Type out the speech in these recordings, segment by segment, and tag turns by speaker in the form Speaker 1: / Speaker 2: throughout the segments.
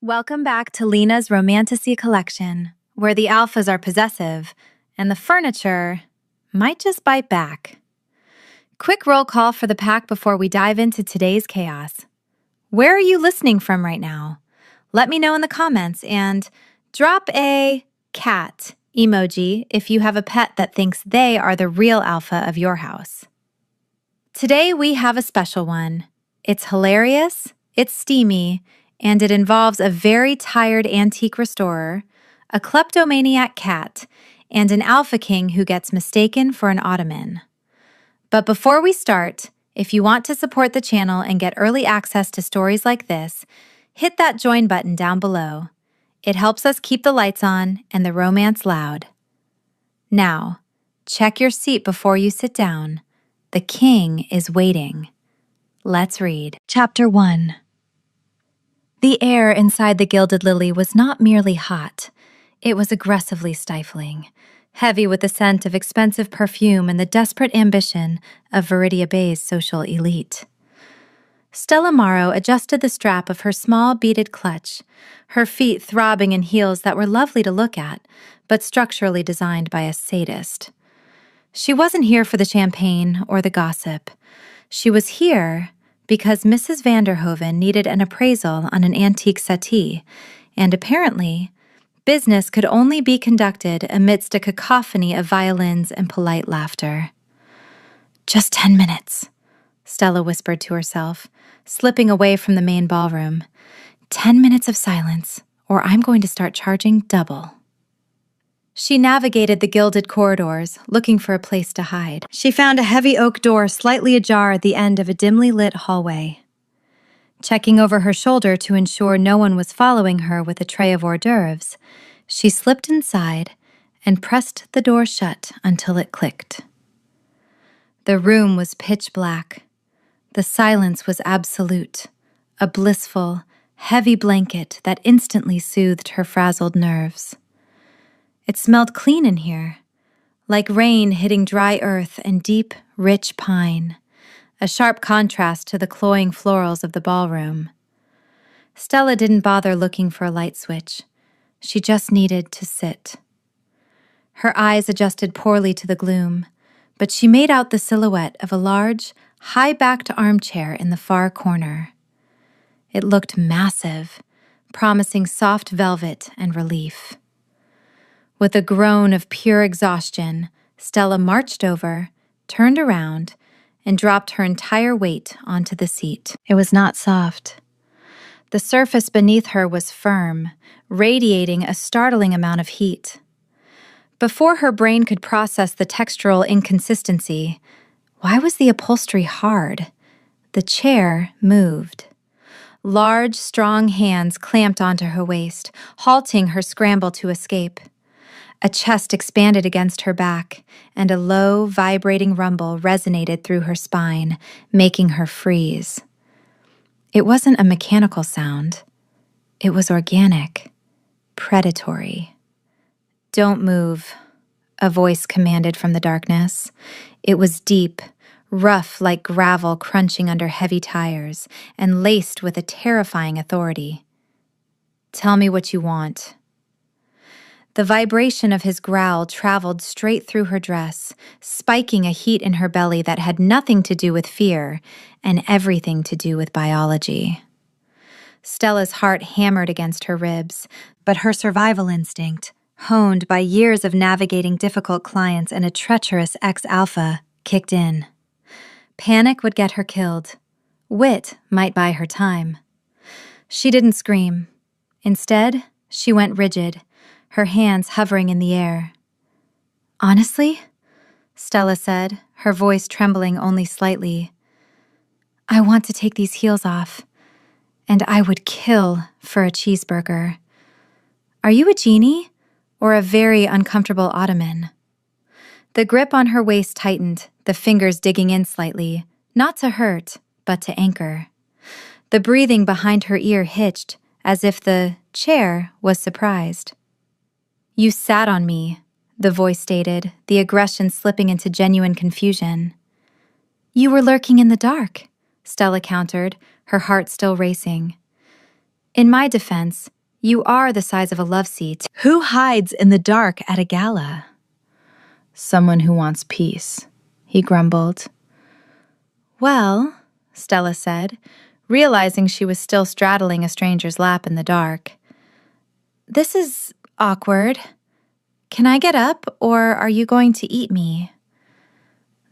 Speaker 1: Welcome back to Lena's Romantasy Collection, where the alphas are possessive and the furniture might just bite back. Quick roll call for the pack before we dive into today's chaos. Where are you listening from right now? Let me know in the comments and drop a cat emoji if you have a pet that thinks they are the real alpha of your house. Today we have a special one. It's hilarious, it's steamy, and it involves a very tired antique restorer, a kleptomaniac cat, and an alpha king who gets mistaken for an ottoman. But before we start, if you want to support the channel and get early access to stories like this, hit that join button down below. It helps us keep the lights on and the romance loud. Now, check your seat before you sit down. The king is waiting. Let's read. Chapter 1. The air inside the Gilded Lily was not merely hot. It was aggressively stifling, heavy with the scent of expensive perfume and the desperate ambition of Viridia Bay's social elite. Stella Morrow adjusted the strap of her small beaded clutch, her feet throbbing in heels that were lovely to look at, but structurally designed by a sadist. She wasn't here for the champagne or the gossip. She was here because Mrs. Vanderhoven needed an appraisal on an antique settee, and apparently, business could only be conducted amidst a cacophony of violins and polite laughter. "Just 10 minutes," Stella whispered to herself, slipping away from the main ballroom. 10 minutes of silence, or I'm going to start charging double. She navigated the gilded corridors, looking for a place to hide. She found a heavy oak door slightly ajar at the end of a dimly lit hallway. Checking over her shoulder to ensure no one was following her with a tray of hors d'oeuvres, she slipped inside and pressed the door shut until it clicked. The room was pitch black. The silence was absolute, a blissful, heavy blanket that instantly soothed her frazzled nerves. It smelled clean in here, like rain hitting dry earth and deep, rich pine, a sharp contrast to the cloying florals of the ballroom. Stella didn't bother looking for a light switch. She just needed to sit. Her eyes adjusted poorly to the gloom, but she made out the silhouette of a large, high-backed armchair in the far corner. It looked massive, promising soft velvet and relief. With a groan of pure exhaustion, Stella marched over, turned around, and dropped her entire weight onto the seat. It was not soft. The surface beneath her was firm, radiating a startling amount of heat. Before her brain could process the textural inconsistency, why was the upholstery hard? The chair moved. Large, strong hands clamped onto her waist, halting her scramble to escape. A chest expanded against her back, and a low, vibrating rumble resonated through her spine, making her freeze. It wasn't a mechanical sound. It was organic, predatory. "Don't move," a voice commanded from the darkness. It was deep, rough like gravel crunching under heavy tires, and laced with a terrifying authority. "Tell me what you want." The vibration of his growl traveled straight through her dress, spiking a heat in her belly that had nothing to do with fear and everything to do with biology. Stella's heart hammered against her ribs, but her survival instinct, honed by years of navigating difficult clients and a treacherous ex-alpha, kicked in. Panic would get her killed. Wit might buy her time. She didn't scream. Instead, she went rigid, her hands hovering in the air. "Honestly," Stella said, her voice trembling only slightly, "I want to take these heels off, and I would kill for a cheeseburger. Are you a genie or a very uncomfortable ottoman?" The grip on her waist tightened, the fingers digging in slightly, not to hurt, but to anchor. The breathing behind her ear hitched, as if the chair was surprised. "You sat on me," the voice stated, the aggression slipping into genuine confusion. "You were lurking in the dark," Stella countered, her heart still racing. "In my defense, You are the size of a love seat. Who hides in the dark at a gala? Someone who wants peace, he grumbled. Well, Stella said, realizing she was still straddling a stranger's lap in the dark. This is awkward. Can I get up, or are you going to eat me?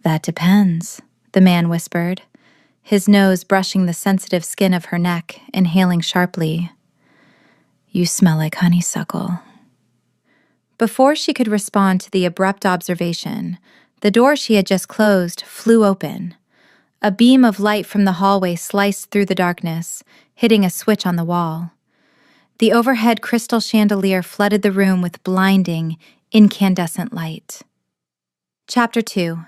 Speaker 1: That depends, the man whispered, his nose brushing the sensitive skin of her neck, inhaling sharply. You smell like honeysuckle. Before she could respond to the abrupt observation, the door she had just closed flew open. A beam of light from the hallway sliced through the darkness, hitting a switch on the wall. The overhead crystal chandelier flooded the room with blinding, incandescent light. Chapter 2.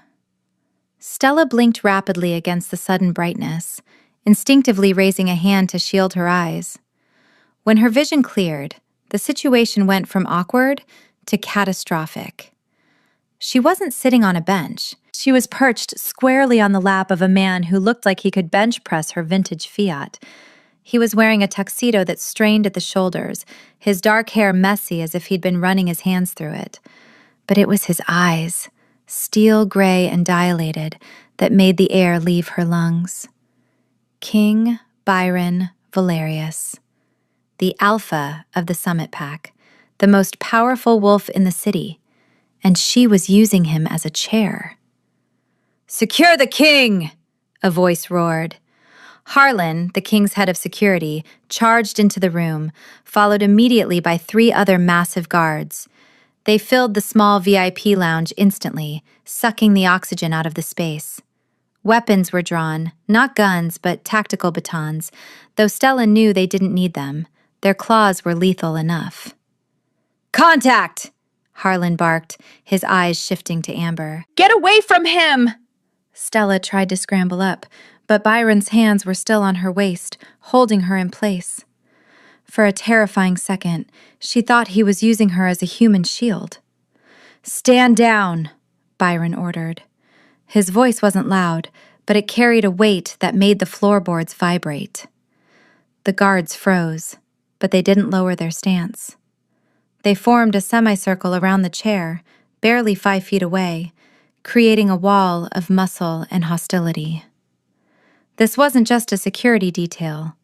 Speaker 1: Stella blinked rapidly against the sudden brightness, instinctively raising a hand to shield her eyes. When her vision cleared, the situation went from awkward to catastrophic. She wasn't sitting on a bench. She was perched squarely on the lap of a man who looked like he could bench press her vintage Fiat. He was wearing a tuxedo that strained at the shoulders, his dark hair messy as if he'd been running his hands through it. But it was his eyes, steel gray and dilated, that made the air leave her lungs. King Byron Valerius, the alpha of the Summit Pack, the most powerful wolf in the city, and she was using him as a chair. "Secure the king!" a voice roared. Harlan, the king's head of security, charged into the room, followed immediately by 3 other massive guards. They filled the small VIP lounge instantly, sucking the oxygen out of the space. Weapons were drawn, not guns, but tactical batons, though Stella knew they didn't need them. Their claws were lethal enough. "Contact!" Harlan barked, his eyes shifting to Amber. "Get away from him!" Stella tried to scramble up, but Byron's hands were still on her waist, holding her in place. For a terrifying second, she thought he was using her as a human shield. "Stand down," Byron ordered. His voice wasn't loud, but it carried a weight that made the floorboards vibrate. The guards froze, but they didn't lower their stance. They formed a semicircle around the chair, barely 5 feet away, creating a wall of muscle and hostility. This wasn't just a security detail.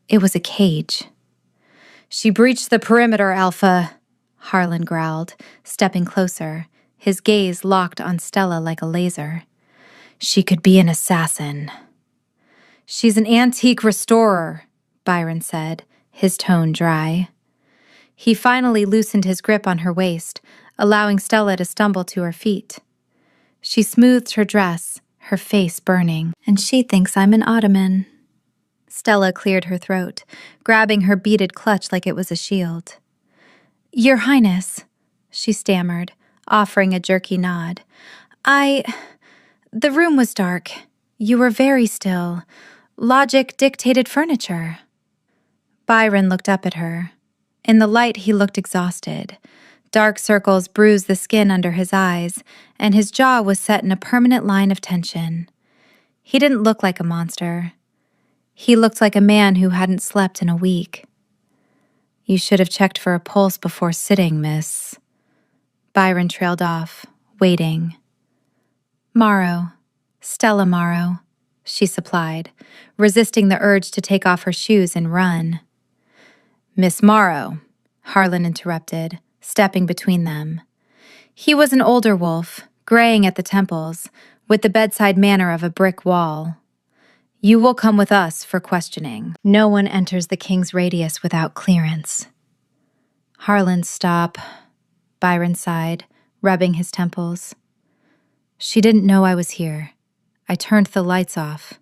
Speaker 1: It was a cage. "She breached the perimeter, Alpha," Harlan growled, stepping closer, his gaze locked on Stella like a laser. "She could be an assassin." "She's an antique restorer," Byron said, his tone dry. He finally loosened his grip on her waist, allowing Stella to stumble to her feet. She smoothed her dress, her face burning. "And she thinks I'm an ottoman." Stella cleared her throat, grabbing her beaded clutch like it was a shield. "Your Highness," she stammered, offering a jerky nod. The room was dark. You were very still. Logic dictated furniture." Byron looked up at her. In the light, he looked exhausted. Dark circles bruised the skin under his eyes, and his jaw was set in a permanent line of tension. He didn't look like a monster. He looked like a man who hadn't slept in a week. "You should have checked for a pulse before sitting, miss." Byron trailed off, waiting. "Morrow, Stella Morrow," she supplied, resisting the urge to take off her shoes and run. "Miss Morrow," Harlan interrupted, stepping between them. He was an older wolf, graying at the temples, with the bedside manner of a brick wall. "You will come with us for questioning. No one enters the king's radius without clearance." "Harlan, stop," Byron sighed, rubbing his temples. "She didn't know I was here. I turned the lights off."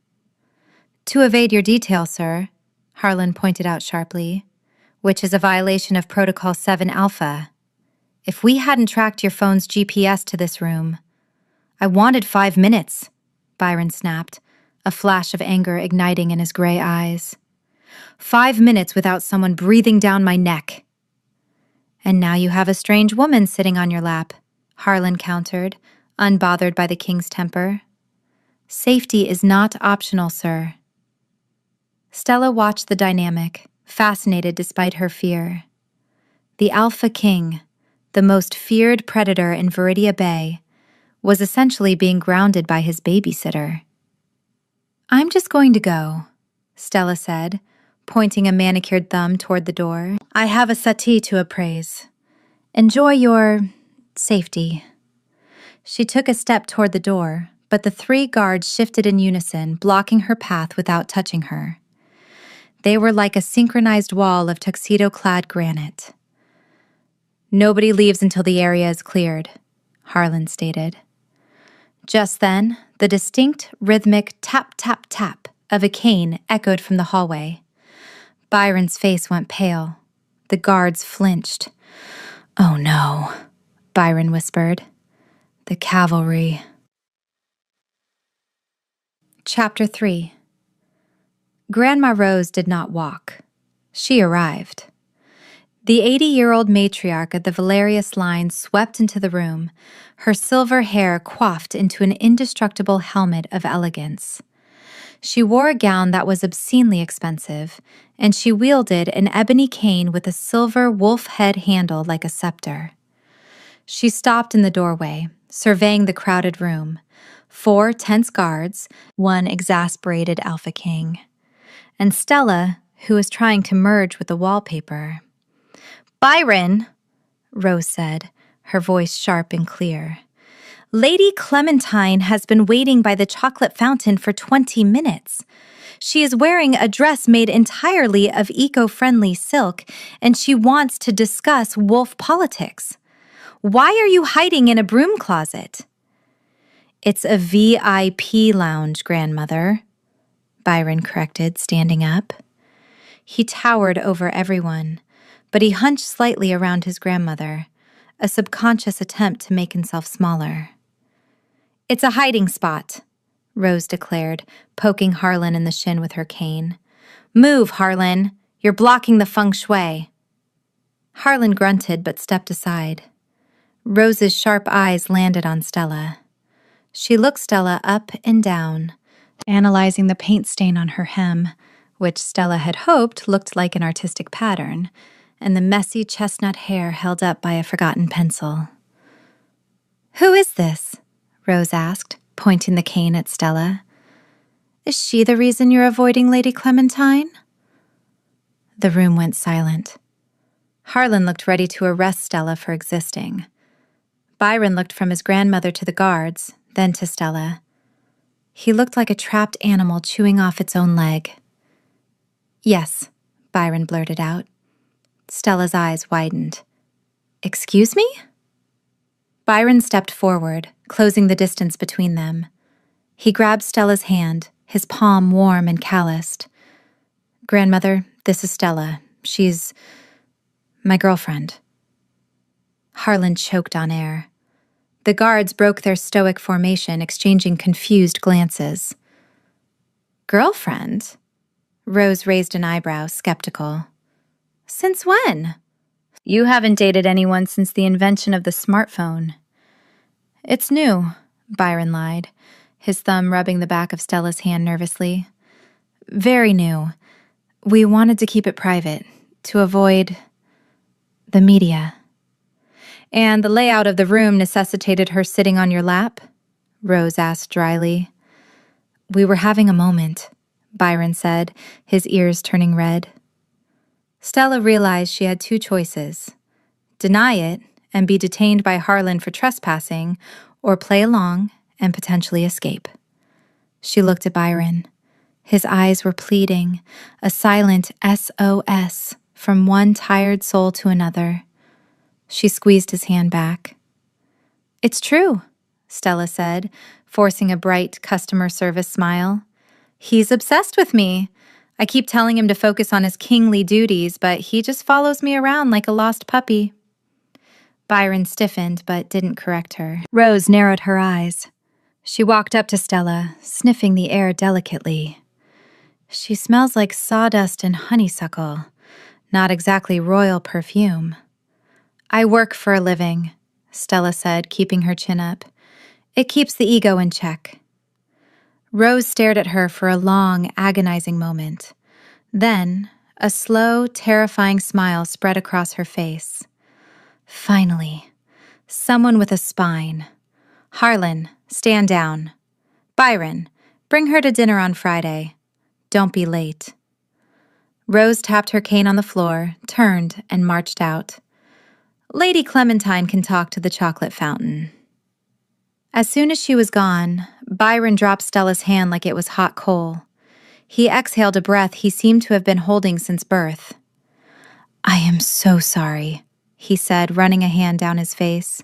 Speaker 1: "To evade your detail, sir," Harlan pointed out sharply, "which is a violation of Protocol 7 Alpha. If we hadn't tracked your phone's GPS to this room—" "I wanted 5 minutes," Byron snapped, a flash of anger igniting in his gray eyes. 5 minutes without someone breathing down my neck." "And now you have a strange woman sitting on your lap," Harlan countered, unbothered by the king's temper. "Safety is not optional, sir." Stella watched the dynamic, fascinated despite her fear. The Alpha King, the most feared predator in Viridia Bay, was essentially being grounded by his babysitter. "I'm just going to go," Stella said, pointing a manicured thumb toward the door. "I have a settee to appraise. Enjoy your safety." She took a step toward the door, but the 3 guards shifted in unison, blocking her path without touching her. They were like a synchronized wall of tuxedo-clad granite. "Nobody leaves until the area is cleared," Harlan stated. Just then, the distinct, rhythmic tap-tap-tap of a cane echoed from the hallway. Byron's face went pale. The guards flinched. "Oh no," Byron whispered. "The cavalry." Chapter 3. Grandma Rose did not walk. She arrived. The 80-year-old matriarch of the Valerius line swept into the room, her silver hair coiffed into an indestructible helmet of elegance. She wore a gown that was obscenely expensive, and she wielded an ebony cane with a silver wolf head handle like a scepter. She stopped in the doorway, surveying the crowded room. 4 tense guards, 1 exasperated Alpha King, and Stella, who was trying to merge with the wallpaper. "Byron," Rose said, her voice sharp and clear. "Lady Clementine has been waiting by the chocolate fountain for 20 minutes. She is wearing a dress made entirely of eco-friendly silk, and she wants to discuss wolf politics. Why are you hiding in a broom closet?" "It's a VIP lounge, grandmother," Byron corrected, standing up. He towered over everyone, but he hunched slightly around his grandmother, a subconscious attempt to make himself smaller. "It's a hiding spot," Rose declared, poking Harlan in the shin with her cane. "Move, Harlan. You're blocking the feng shui." Harlan grunted but stepped aside. Rose's sharp eyes landed on Stella. She looked Stella up and down, analyzing the paint stain on her hem, which Stella had hoped looked like an artistic pattern, and the messy chestnut hair held up by a forgotten pencil. "Who is this?" Rose asked, pointing the cane at Stella. "Is she the reason you're avoiding Lady Clementine?" The room went silent. Harlan looked ready to arrest Stella for existing. Byron looked from his grandmother to the guards, then to Stella. He looked like a trapped animal chewing off its own leg. "Yes," Byron blurted out. Stella's eyes widened. "Excuse me?" Byron stepped forward, closing the distance between them. He grabbed Stella's hand, his palm warm and calloused. "Grandmother, this is Stella. She's my girlfriend." Harlan choked on air. The guards broke their stoic formation, exchanging confused glances. "Girlfriend?" Rose raised an eyebrow, skeptical. "Since when?" "You haven't dated anyone since the invention of the smartphone." "It's new," Byron lied, his thumb rubbing the back of Stella's hand nervously. "Very new. We wanted to keep it private, to avoid the media." "And the layout of the room necessitated her sitting on your lap?" Rose asked dryly. "We were having a moment," Byron said, his ears turning red. Stella realized she had 2 choices: deny it and be detained by Harlan for trespassing, or play along and potentially escape. She looked at Byron. His eyes were pleading, a silent SOS from one tired soul to another. She squeezed his hand back. "It's true," Stella said, forcing a bright customer service smile. "He's obsessed with me. I keep telling him to focus on his kingly duties, but he just follows me around like a lost puppy." Byron stiffened but didn't correct her. Rose narrowed her eyes. She walked up to Stella, sniffing the air delicately. "She smells like sawdust and honeysuckle, not exactly royal perfume." "I work for a living," Stella said, keeping her chin up. "It keeps the ego in check." Rose stared at her for a long, agonizing moment. Then, A slow, terrifying smile spread across her face. Finally, someone with a spine. Harlan, stand down. Byron, bring her to dinner on Friday. Don't be late. Rose tapped her cane on the floor, turned, and marched out. Lady Clementine can talk to the chocolate fountain. As soon as she was gone, Byron dropped Stella's hand like it was hot coal. He exhaled a breath he seemed to have been holding since birth. I am so sorry, he said, running a hand down his face.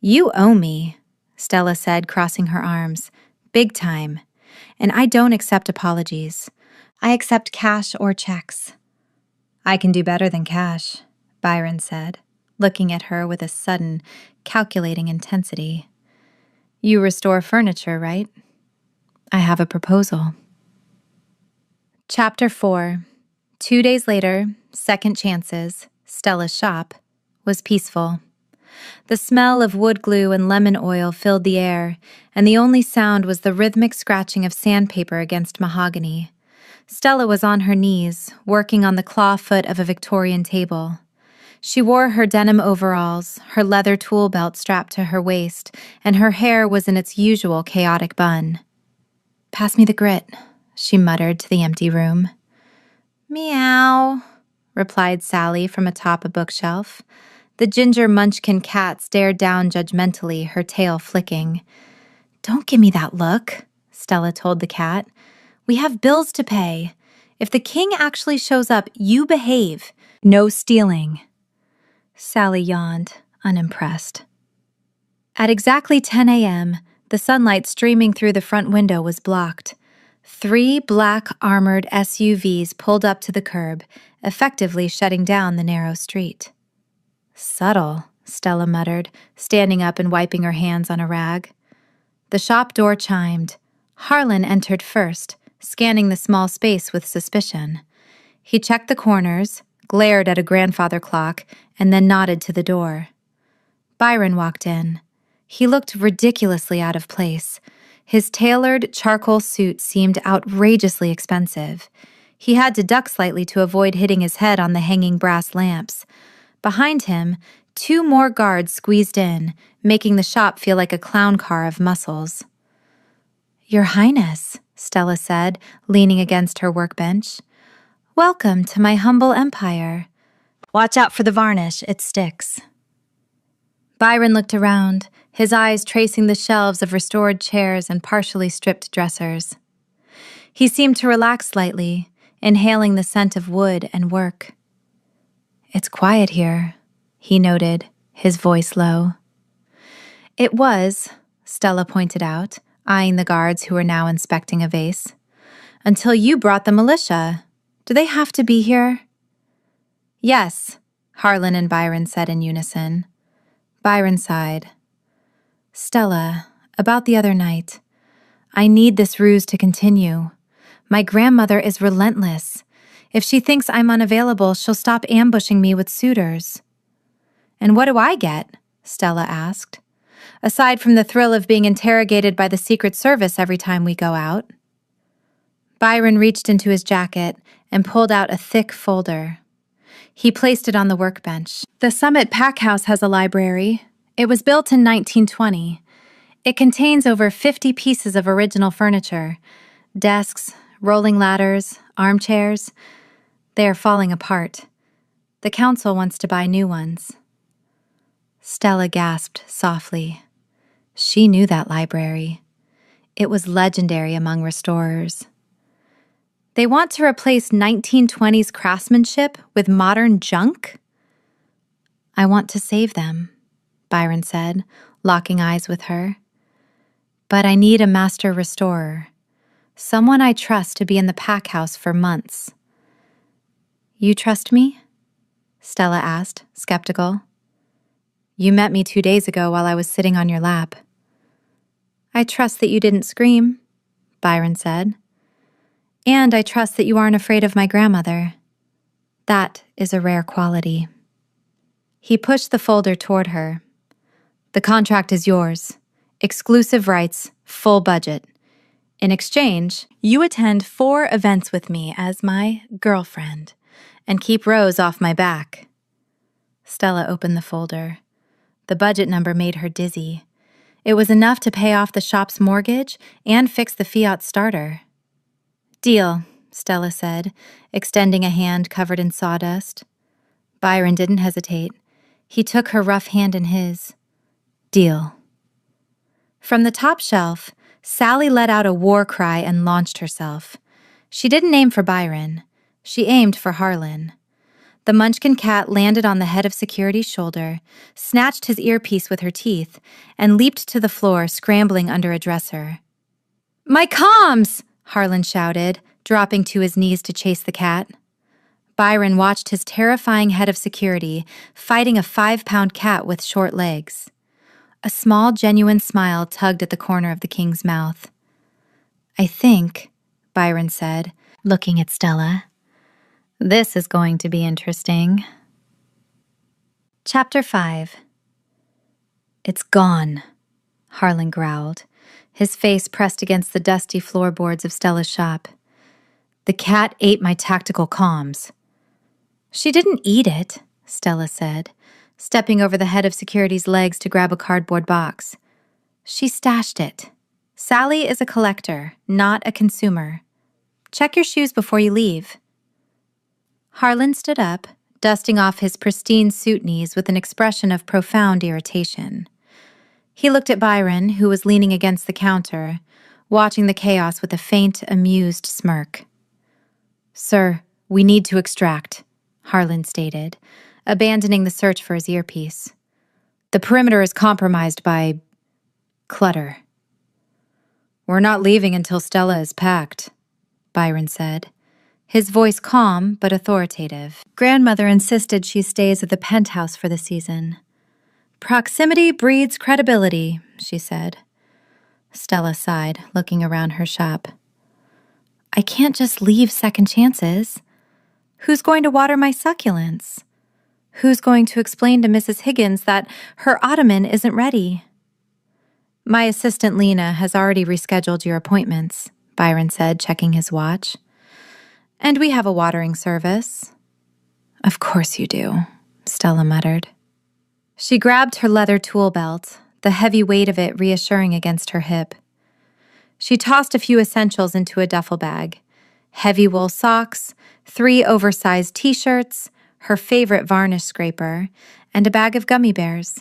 Speaker 1: You owe me, Stella said, crossing her arms. Big time. And I don't accept apologies. I accept cash or checks. I can do better than cash, Byron said, looking at her with a sudden, calculating intensity. You restore furniture, right? I have a proposal. Chapter 4. 2 days later, Second Chances, Stella's shop, was peaceful. The smell of wood glue and lemon oil filled the air, and the only sound was the rhythmic scratching of sandpaper against mahogany. Stella was on her knees, working on the claw foot of a Victorian table. She wore her denim overalls, her leather tool belt strapped to her waist, and her hair was in its usual chaotic bun. Pass me the grit, she muttered to the empty room. Meow, replied Sally from atop a bookshelf. The ginger munchkin cat stared down judgmentally, her tail flicking. Don't give me that look, Stella told the cat. We have bills to pay. If the king actually shows up, you behave. No stealing. Sally yawned, unimpressed. At exactly 10 a.m., the sunlight streaming through the front window was blocked. 3 black armored SUVs pulled up to the curb, effectively shutting down the narrow street. Subtle, Stella muttered, standing up and wiping her hands on a rag. The shop door chimed. Harlan entered first, scanning the small space with suspicion. He checked the corners, glared at a grandfather clock, and then nodded to the door. Byron walked in. He looked ridiculously out of place. His tailored charcoal suit seemed outrageously expensive. He had to duck slightly to avoid hitting his head on the hanging brass lamps. Behind him, 2 more guards squeezed in, making the shop feel like a clown car of muscles. Your Highness, Stella said, leaning against her workbench. Welcome to my humble empire. Watch out for the varnish, it sticks. Byron looked around, his eyes tracing the shelves of restored chairs and partially stripped dressers. He seemed to relax slightly, inhaling the scent of wood and work. It's quiet here, he noted, his voice low. It was, Stella pointed out, eyeing the guards who were now inspecting a vase. Until you brought the militia. Do they have to be here? Yes, Harlan and Byron said in unison. Byron sighed. Stella, about the other night. I need this ruse to continue. My grandmother is relentless. If she thinks I'm unavailable, she'll stop ambushing me with suitors. And what do I get? Stella asked. Aside from the thrill of being interrogated by the Secret Service every time we go out. Byron reached into his jacket and pulled out a thick folder. He placed it on the workbench. The Summit Pack House has a library. It was built in 1920. It contains over 50 pieces of original furniture. Desks, rolling ladders, armchairs. They are falling apart. The council wants to buy new ones. Stella gasped softly. She knew that library. It was legendary among restorers. They want to replace 1920s craftsmanship with modern junk? I want to save them, Byron said, locking eyes with her. But I need a master restorer, someone I trust to be in the pack house for months. You trust me? Stella asked, skeptical. You met me 2 days ago while I was sitting on your lap. I trust that you didn't scream, Byron said. And I trust that you aren't afraid of my grandmother. That is a rare quality. He pushed the folder toward her. The contract is yours. Exclusive rights, full budget. In exchange, you attend 4 events with me as my girlfriend. and keep Rose off my back. Stella opened the folder. The budget number made her dizzy. It was enough to pay off the shop's mortgage and fix the Fiat starter. Deal, Stella said, extending a hand covered in sawdust. Byron didn't hesitate. He took her rough hand in his. Deal. From the top shelf, Sally let out a war cry and launched herself. She didn't aim for Byron. She aimed for Harlan. The Munchkin cat landed on the head of security's shoulder, snatched his earpiece with her teeth, and leaped to the floor, scrambling under a dresser. My comms! Harlan shouted, dropping to his knees to chase the cat. Byron watched his terrifying head of security fighting a 5-pound cat with short legs. A small, genuine smile tugged at the corner of the king's mouth. I think, Byron said, looking at Stella, this is going to be interesting. Chapter 5. It's gone, Harlan growled, his face pressed against the dusty floorboards of Stella's shop. The cat ate my tactical comms. She didn't eat it, Stella said, stepping over the head of security's legs to grab a cardboard box. She stashed it. Sally is a collector, not a consumer. Check your shoes before you leave. Harlan stood up, dusting off his pristine suit knees with an expression of profound irritation. He looked at Byron, who was leaning against the counter, watching the chaos with a faint, amused smirk. Sir, we need to extract, Harlan stated, abandoning the search for his earpiece. The perimeter is compromised by clutter. We're not leaving until Stella is packed, Byron said, his voice calm but authoritative. Grandmother insisted she stays at the penthouse for the season. Proximity breeds credibility, she said. Stella sighed, looking around her shop. I can't just leave second chances. Who's going to water my succulents? Who's going to explain to Mrs. Higgins that her ottoman isn't ready? My assistant Lena has already rescheduled your appointments, Byron said, checking his watch. And we have a watering service. Of course you do, Stella muttered. She grabbed her leather tool belt, the heavy weight of it reassuring against her hip. She tossed a few essentials into a duffel bag. Heavy wool socks, 3 oversized t-shirts, her favorite varnish scraper, and a bag of gummy bears.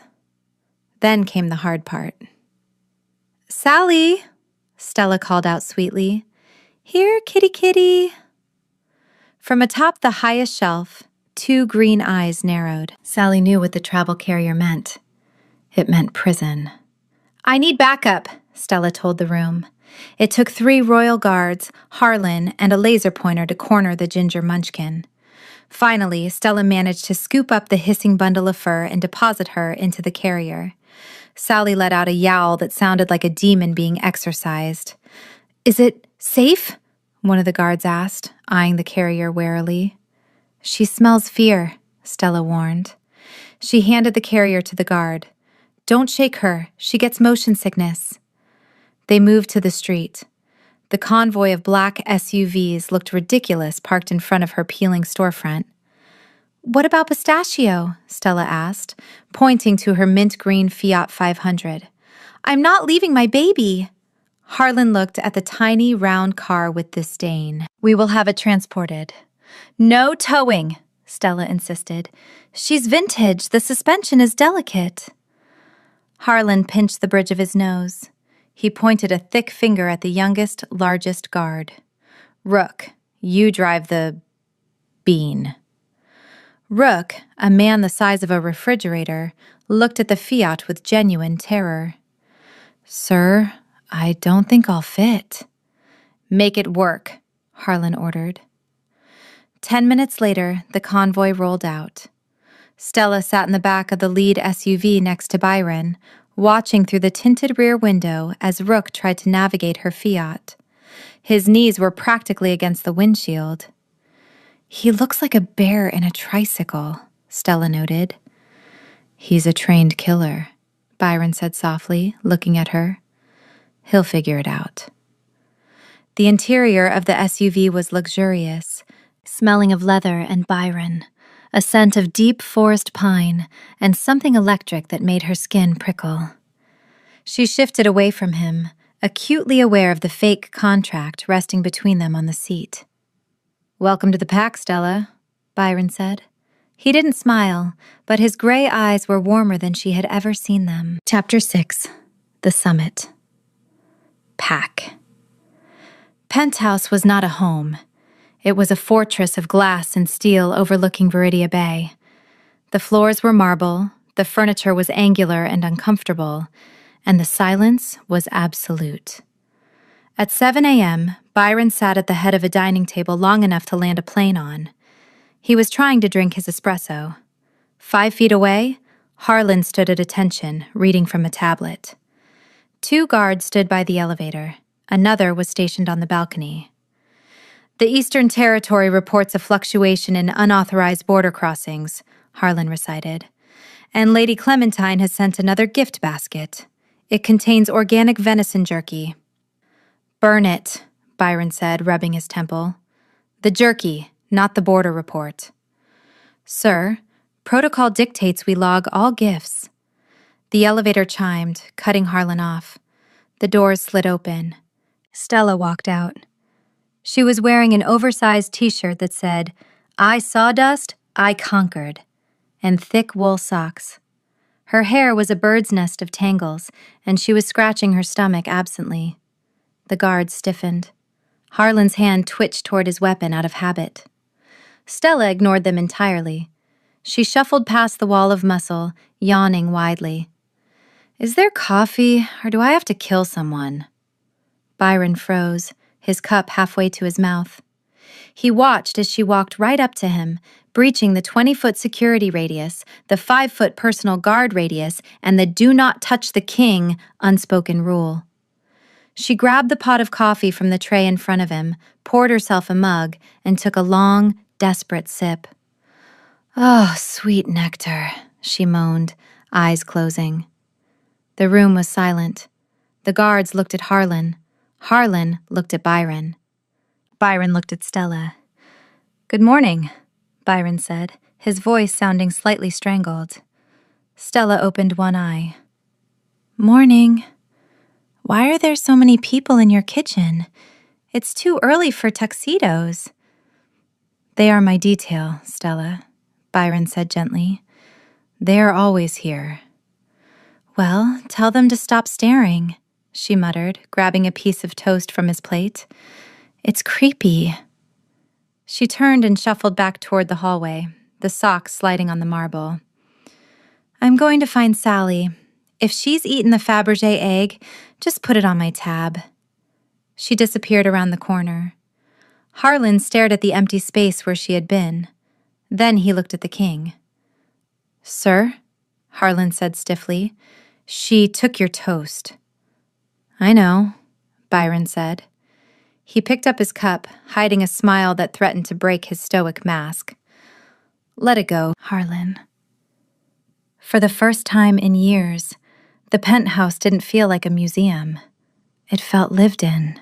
Speaker 1: Then came the hard part. Sally, Stella called out sweetly. Here, kitty kitty. From atop the highest shelf, 2 green eyes narrowed. Sally knew what the travel carrier meant. It meant prison. I need backup, Stella told the room. It took 3 royal guards, Harlan, and a laser pointer to corner the ginger munchkin. Finally, Stella managed to scoop up the hissing bundle of fur and deposit her into the carrier. Sally let out a yowl that sounded like a demon being exorcised. Is it safe? One of the guards asked, eyeing the carrier warily. She smells fear, Stella warned. She handed the carrier to the guard. Don't shake her. She gets motion sickness. They moved to the street. The convoy of black SUVs looked ridiculous parked in front of her peeling storefront. What about Pistachio? Stella asked, pointing to her mint green Fiat 500. I'm not leaving my baby. Harlan looked at the tiny, round car with disdain. We will have it transported. No towing, Stella insisted. She's vintage. The suspension is delicate. Harlan pinched the bridge of his nose. He pointed a thick finger at the youngest, largest guard. Rook, you drive the bean. Rook, a man the size of a refrigerator, looked at the Fiat with genuine terror. Sir, I don't think I'll fit. Make it work, Harlan ordered. 10 minutes later, the convoy rolled out. Stella sat in the back of the lead SUV next to Byron, watching through the tinted rear window as Rook tried to navigate her Fiat. His knees were practically against the windshield. He looks like a bear in a tricycle, Stella noted. He's a trained killer, Byron said softly, looking at her. He'll figure it out. The interior of the SUV was luxurious. smelling of leather and Byron, a scent of deep forest pine, and something electric that made her skin prickle. She shifted away from him, acutely aware of the fake contract resting between them on the seat. "Welcome to the pack, Stella," Byron said. He didn't smile, but his gray eyes were warmer than she had ever seen them. Chapter 6. The Summit. Pack. Penthouse was not a home. It was a fortress of glass and steel overlooking Viridia Bay. The floors were marble, the furniture was angular and uncomfortable, and the silence was absolute. At 7 a.m., Byron sat at the head of a dining table long enough to land a plane on. He was trying to drink his espresso. 5 feet away, Harlan stood at attention, reading from a tablet. 2 guards stood by the elevator. Another was stationed on the balcony. "The Eastern Territory reports a fluctuation in unauthorized border crossings," Harlan recited. "And Lady Clementine has sent another gift basket. It contains organic venison jerky." "Burn it," Byron said, rubbing his temple. "The jerky, not the border report." "Sir, protocol dictates we log all gifts." The elevator chimed, cutting Harlan off. The doors slid open. Stella walked out. She was wearing an oversized t-shirt that said, "I sawdust, I conquered," and thick wool socks. Her hair was a bird's nest of tangles, and she was scratching her stomach absently. The guard stiffened. Harlan's hand twitched toward his weapon out of habit. Stella ignored them entirely. She shuffled past the wall of muscle, yawning widely. "Is there coffee, or do I have to kill someone?" Byron froze, his cup halfway to his mouth. He watched as she walked right up to him, breaching the 20-foot security radius, the 5-foot personal guard radius, and the "do not touch the king" unspoken rule. She grabbed the pot of coffee from the tray in front of him, poured herself a mug, and took a long, desperate sip. "Oh, sweet nectar," she moaned, eyes closing. The room was silent. The guards looked at Harlan. Harlan looked at Byron. Byron looked at Stella. "Good morning," Byron said, his voice sounding slightly strangled. Stella opened one eye. "Morning. Why are there so many people in your kitchen? It's too early for tuxedos." "They are my detail, Stella," Byron said gently. "They are always here." "Well, tell them to stop staring," she muttered, grabbing a piece of toast from his plate. "It's creepy." She turned and shuffled back toward the hallway, the socks sliding on the marble. "I'm going to find Sally. If she's eaten the Fabergé egg, just put it on my tab." She disappeared around the corner. Harlan stared at the empty space where she had been. Then he looked at the king. "Sir," Harlan said stiffly, "she took your toast." "I know," Byron said. He picked up his cup, hiding a smile that threatened to break his stoic mask. "Let it go, Harlan." For the first time in years, the penthouse didn't feel like a museum. It felt lived in.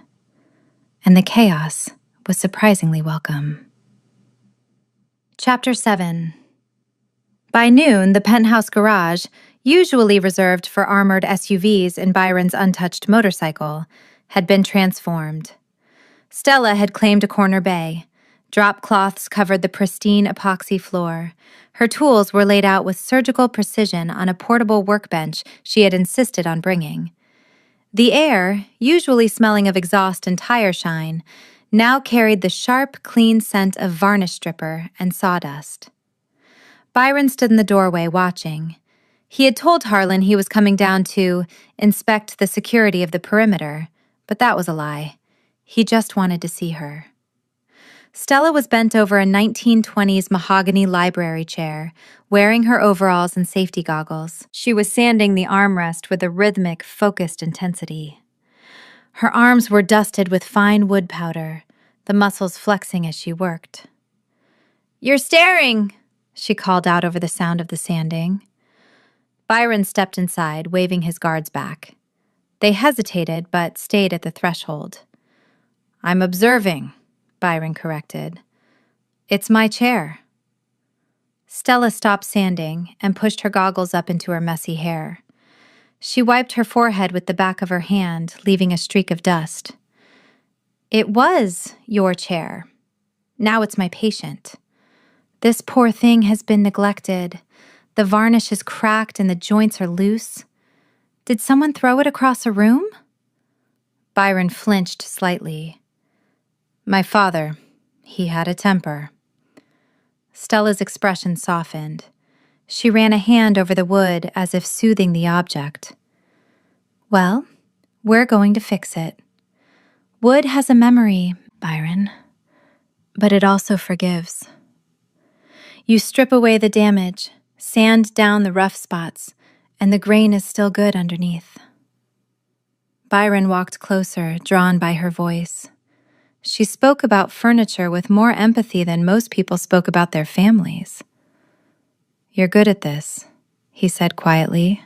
Speaker 1: And the chaos was surprisingly welcome. Chapter 7. By noon, the penthouse garage, usually reserved for armored SUVs and Byron's untouched motorcycle, had been transformed. Stella had claimed a corner bay. Drop cloths covered the pristine epoxy floor. Her tools were laid out with surgical precision on a portable workbench she had insisted on bringing. The air, usually smelling of exhaust and tire shine, now carried the sharp, clean scent of varnish stripper and sawdust. Byron stood in the doorway watching. He had told Harlan he was coming down to inspect the security of the perimeter, but that was a lie. He just wanted to see her. Stella was bent over a 1920s mahogany library chair, wearing her overalls and safety goggles. She was sanding the armrest with a rhythmic, focused intensity. Her arms were dusted with fine wood powder, the muscles flexing as she worked. "You're staring!" she called out over the sound of the sanding. Byron stepped inside, waving his guards back. They hesitated, but stayed at the threshold. "I'm observing," Byron corrected. It's my chair. Stella stopped sanding and pushed her goggles up into her messy hair. She wiped her forehead with the back of her hand, leaving a streak of dust. It was your chair. Now it's my patient. This poor thing has been neglected. The varnish is cracked and the joints are loose. Did someone throw it across a room? Byron flinched slightly. My father. He had a temper. Stella's expression softened. She ran a hand over the wood as if soothing the object. Well, we're going to fix it. Wood has a memory, Byron, but it also forgives. You strip away the damage, sand down the rough spots, and the grain is still good underneath. Byron walked closer, drawn by her voice. She spoke about furniture with more empathy than most people spoke about their families. You're good at this, he said quietly.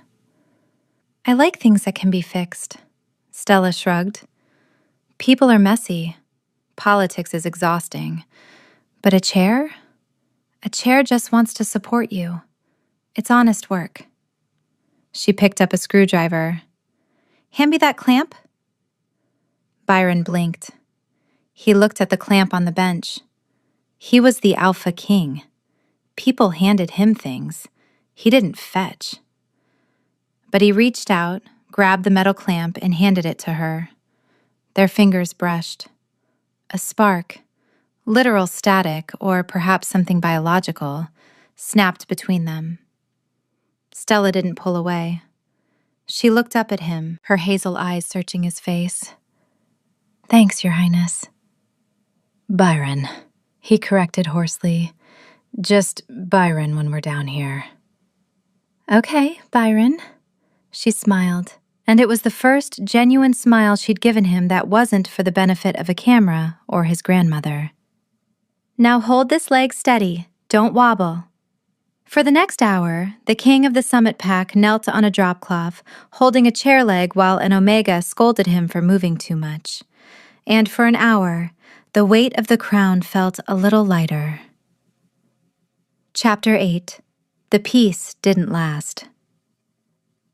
Speaker 1: I like things that can be fixed, Stella shrugged. People are messy. Politics is exhausting. But a chair? A chair just wants to support you. It's honest work. She picked up a screwdriver. Hand me that clamp. Byron blinked. He looked at the clamp on the bench. He was the Alpha King. People handed him things. He didn't fetch. But he reached out, grabbed the metal clamp, and handed it to her. Their fingers brushed. A spark, literal static, or perhaps something biological, snapped between them. Stella didn't pull away. She looked up at him, her hazel eyes searching his face. Thanks, Your Highness. Byron, he corrected hoarsely. Just Byron when we're down here. Okay, Byron. She smiled, and it was the first genuine smile she'd given him that wasn't for the benefit of a camera or his grandmother. Now hold this leg steady. Don't wobble. For the next hour, the king of the Summit Pack knelt on a drop cloth, holding a chair leg while an Omega scolded him for moving too much. And for an hour, the weight of the crown felt a little lighter. Chapter 8. The peace didn't last.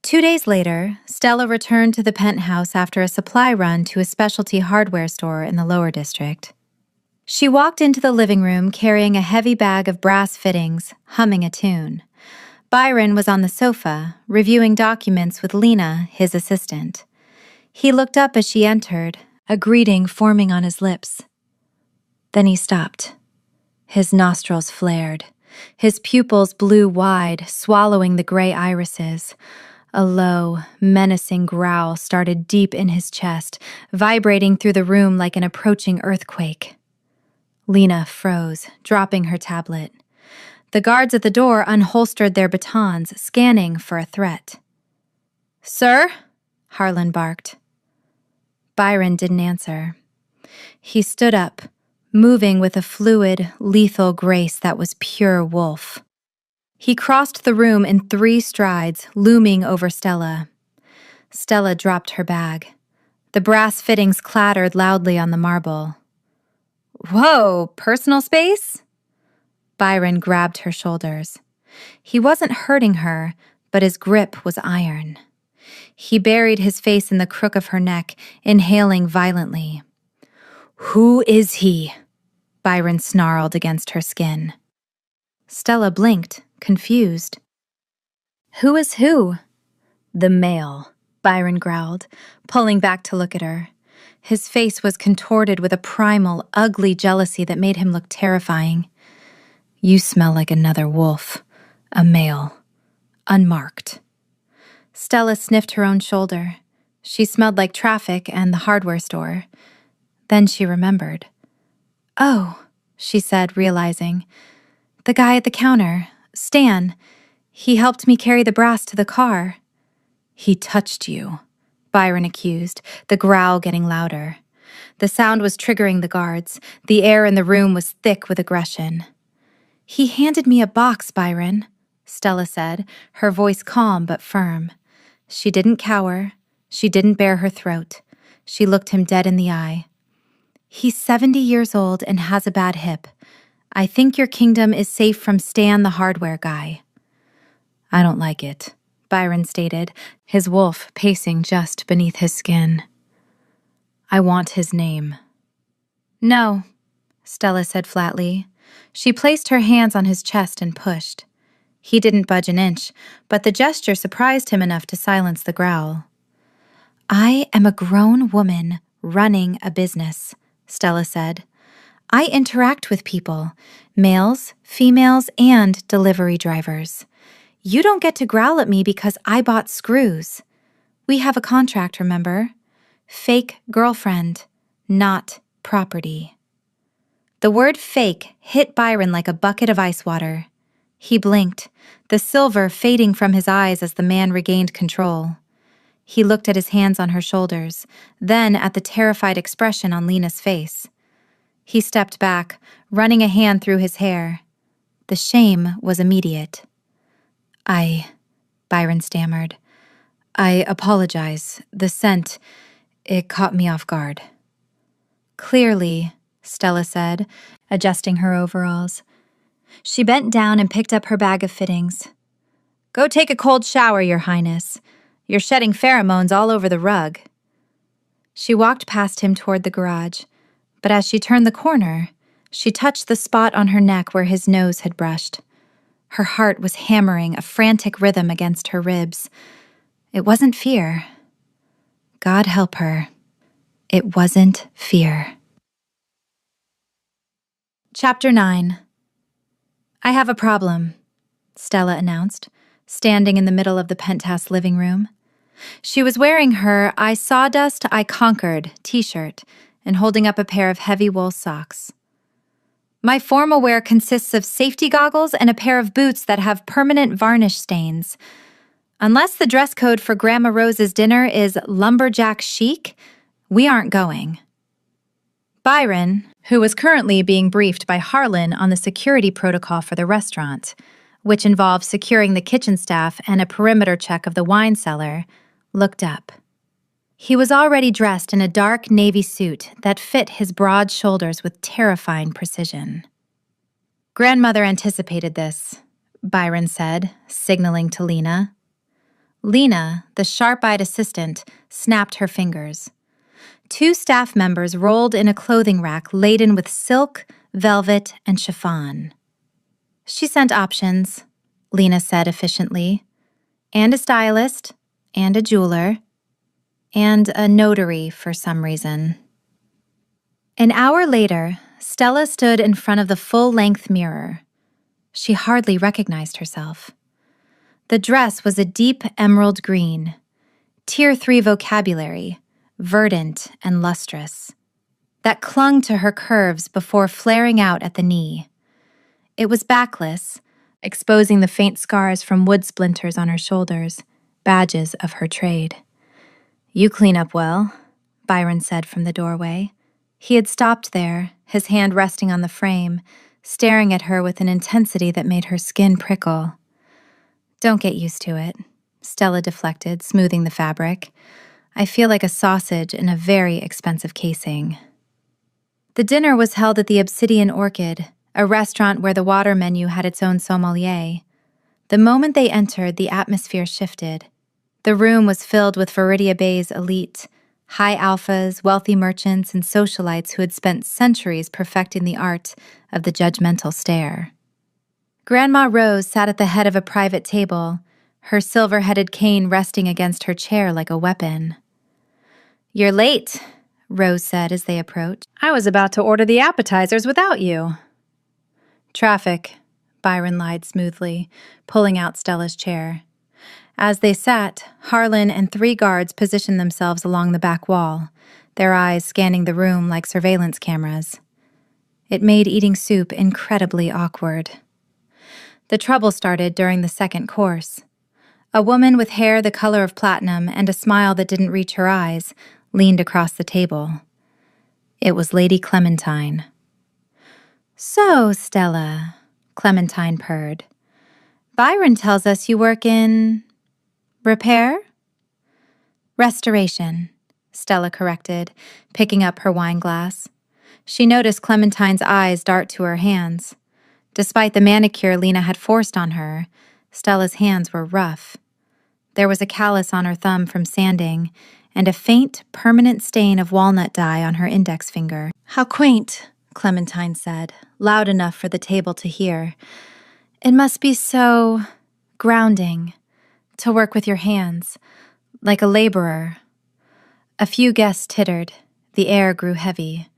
Speaker 1: 2 days later, Stella returned to the penthouse after a supply run to a specialty hardware store in the lower district. She walked into the living room carrying a heavy bag of brass fittings, humming a tune. Byron was on the sofa, reviewing documents with Lena, his assistant. He looked up as she entered, a greeting forming on his lips. Then he stopped. His nostrils flared. His pupils blew wide, swallowing the gray irises. A low, menacing growl started deep in his chest, vibrating through the room like an approaching earthquake. Lena froze, dropping her tablet. The guards at the door unholstered their batons, scanning for a threat. Sir? Harlan barked. Byron didn't answer. He stood up, moving with a fluid, lethal grace that was pure wolf. He crossed the room in 3 strides, looming over Stella. Stella dropped her bag. The brass fittings clattered loudly on the marble. Whoa, personal space? Byron grabbed her shoulders. He wasn't hurting her, but his grip was iron. He buried his face in the crook of her neck, inhaling violently. Who is he? Byron snarled against her skin. Stella blinked, confused. Who is who? The male, Byron growled, pulling back to look at her. His face was contorted with a primal, ugly jealousy that made him look terrifying. You smell like another wolf, a male, unmarked. Stella sniffed her own shoulder. She smelled like traffic and the hardware store. Then she remembered. Oh, she said, realizing. The guy at the counter, Stan. He helped me carry the brass to the car. He touched you, Byron accused, the growl getting louder. The sound was triggering the guards. The air in the room was thick with aggression. He handed me a box, Byron, Stella said, her voice calm but firm. She didn't cower. She didn't bare her throat. She looked him dead in the eye. He's 70 years old and has a bad hip. I think your kingdom is safe from Stan the hardware guy. I don't like it, Byron stated, his wolf pacing just beneath his skin. I want his name. No, Stella said flatly. She placed her hands on his chest and pushed. He didn't budge an inch, but the gesture surprised him enough to silence the growl. I am a grown woman running a business, Stella said. I interact with people, males, females, and delivery drivers. You don't get to growl at me because I bought screws. We have a contract, remember? Fake girlfriend, not property. The word fake hit Byron like a bucket of ice water. He blinked, the silver fading from his eyes as the man regained control. He looked at his hands on her shoulders, then at the terrified expression on Lena's face. He stepped back, running a hand through his hair. The shame was immediate. Byron stammered. I apologize. The scent, it caught me off guard. Clearly, Stella said, adjusting her overalls. She bent down and picked up her bag of fittings. Go take a cold shower, Your Highness. You're shedding pheromones all over the rug. She walked past him toward the garage, but as she turned the corner, she touched the spot on her neck where his nose had brushed. Her heart was hammering a frantic rhythm against her ribs. It wasn't fear. God help her. It wasn't fear. Chapter 9. I have a problem, Stella announced, standing in the middle of the penthouse living room. She was wearing her I Sawdust, I Conquered t-shirt and holding up a pair of heavy wool socks. My formal wear consists of safety goggles and a pair of boots that have permanent varnish stains. Unless the dress code for Grandma Rose's dinner is lumberjack chic, we aren't going. Byron, who was currently being briefed by Harlan on the security protocol for the restaurant, which involved securing the kitchen staff and a perimeter check of the wine cellar, looked up. He was already dressed in a dark navy suit that fit his broad shoulders with terrifying precision. Grandmother anticipated this, Byron said, signaling to Lena. Lena, the sharp-eyed assistant, snapped her fingers. 2 staff members rolled in a clothing rack laden with silk, velvet, and chiffon. She sent options, Lena said efficiently, and a stylist, and a jeweler, and a notary for some reason. An hour later, Stella stood in front of the full-length mirror. She hardly recognized herself. The dress was a deep emerald green, Tier 3 vocabulary, verdant and lustrous, that clung to her curves before flaring out at the knee. It was backless, exposing the faint scars from wood splinters on her shoulders, badges of her trade. You clean up well, Byron said from the doorway. He had stopped there, his hand resting on the frame, staring at her with an intensity that made her skin prickle. Don't get used to it, Stella deflected, smoothing the fabric. I feel like a sausage in a very expensive casing. The dinner was held at the Obsidian Orchid, a restaurant where the water menu had its own sommelier. The moment they entered, the atmosphere shifted. The room was filled with Viridia Bay's elite, high alphas, wealthy merchants, and socialites who had spent centuries perfecting the art of the judgmental stare. Grandma Rose sat at the head of a private table, her silver-headed cane resting against her chair like a weapon. You're late, Rose said as they approached. I was about to order the appetizers without you. Traffic, Byron lied smoothly, pulling out Stella's chair. As they sat, Harlan and 3 guards positioned themselves along the back wall, their eyes scanning the room like surveillance cameras. It made eating soup incredibly awkward. The trouble started during the second course. A woman with hair the color of platinum and a smile that didn't reach her eyes leaned across the table. It was Lady Clementine. So, Stella, Clementine purred. Byron tells us you work in... repair? Restoration, Stella corrected, picking up her wine glass. She noticed Clementine's eyes dart to her hands. Despite the manicure Lena had forced on her, Stella's hands were rough. There was a callus on her thumb from sanding, and a faint, permanent stain of walnut dye on her index finger. "How quaint," Clementine said, loud enough for the table to hear. "It must be so grounding to work with your hands, like a laborer." A few guests tittered. The air grew heavy.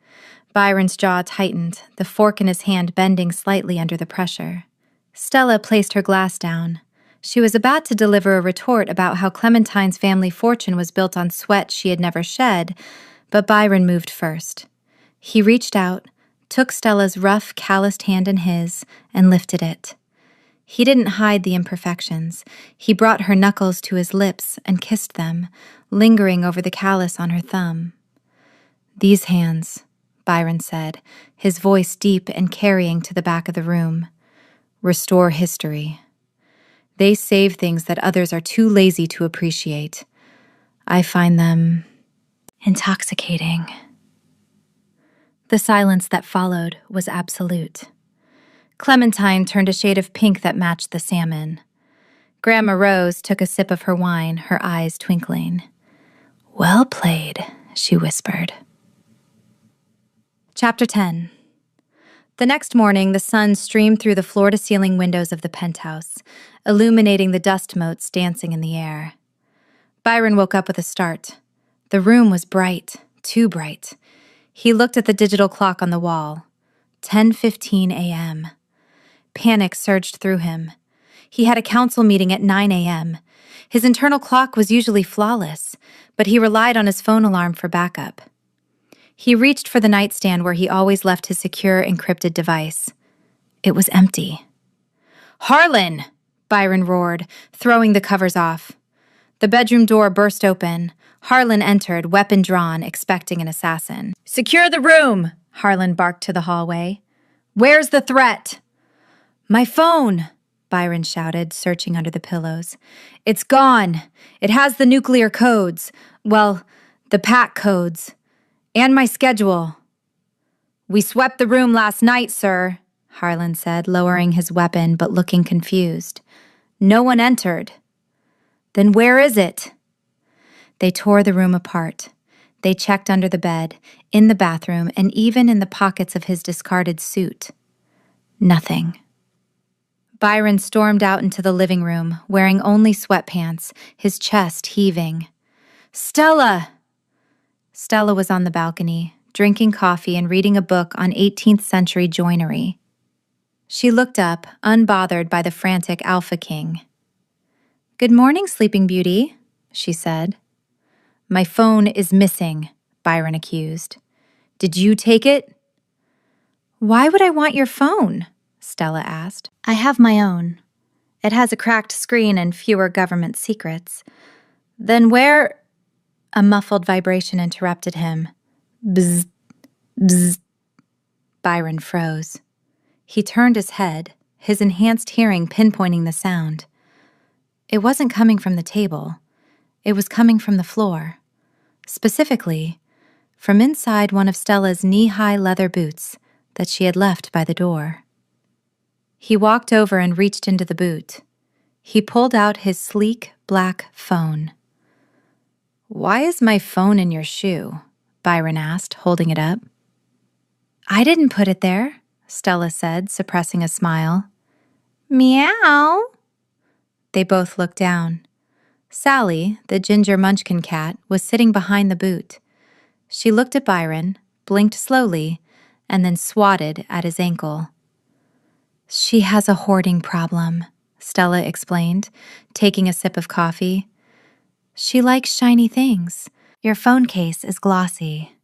Speaker 1: Byron's jaw tightened, the fork in his hand bending slightly under the pressure. Stella placed her glass down. She was about to deliver a retort about how Clementine's family fortune was built on sweat she had never shed, but Byron moved first. He reached out, took Stella's rough, calloused hand in his, and lifted it. He didn't hide the imperfections. He brought her knuckles to his lips and kissed them, lingering over the callus on her thumb. "These hands," Byron said, his voice deep and carrying to the back of the room, "restore history. They save things that others are too lazy to appreciate. I find them intoxicating." The silence that followed was absolute. Clementine turned a shade of pink that matched the salmon. Grandma Rose took a sip of her wine, her eyes twinkling. "Well played," she whispered. Chapter 10. The next morning, the sun streamed through the floor-to-ceiling windows of the penthouse, illuminating the dust motes dancing in the air. Byron woke up with a start. The room was bright, too bright. He looked at the digital clock on the wall. 10:15 a.m. Panic surged through him. He had a council meeting at 9 a.m. His internal clock was usually flawless, but he relied on his phone alarm for backup. He reached for the nightstand where he always left his secure, encrypted device. It was empty. "Harlan!" Byron roared, throwing the covers off. The bedroom door burst open. Harlan entered, weapon drawn, expecting an assassin. "Secure the room!" Harlan barked to the hallway. "Where's the threat?" "My phone!" Byron shouted, searching under the pillows. "It's gone. It has the nuclear codes. Well, the pack codes. And my schedule." "We swept the room last night, sir," Harlan said, lowering his weapon but looking confused. "No one entered." "Then where is it?" They tore the room apart. They checked under the bed, in the bathroom, and even in the pockets of his discarded suit. Nothing. Byron stormed out into the living room, wearing only sweatpants, his chest heaving. "Stella!" Stella was on the balcony, drinking coffee and reading a book on 18th century joinery. She looked up, unbothered by the frantic Alpha King. "Good morning, Sleeping Beauty," she said. "My phone is missing," Byron accused. "Did you take it?" "Why would I want your phone?" Stella asked. "I have my own. It has a cracked screen and fewer government secrets." "Then where—" A muffled vibration interrupted him. Bzz, bzz. Byron froze. He turned his head, his enhanced hearing pinpointing the sound. It wasn't coming from the table. It was coming from the floor. Specifically, from inside one of Stella's knee-high leather boots that she had left by the door. He walked over and reached into the boot. He pulled out his sleek, black phone. "Why is my phone in your shoe?" Byron asked, holding it up. "I didn't put it there," Stella said, suppressing a smile. "Meow." They both looked down. Sally, the ginger munchkin cat, was sitting behind the boot. She looked at Byron, blinked slowly, and then swatted at his ankle. "She has a hoarding problem," Stella explained, taking a sip of coffee. "She likes shiny things. Your phone case is glossy.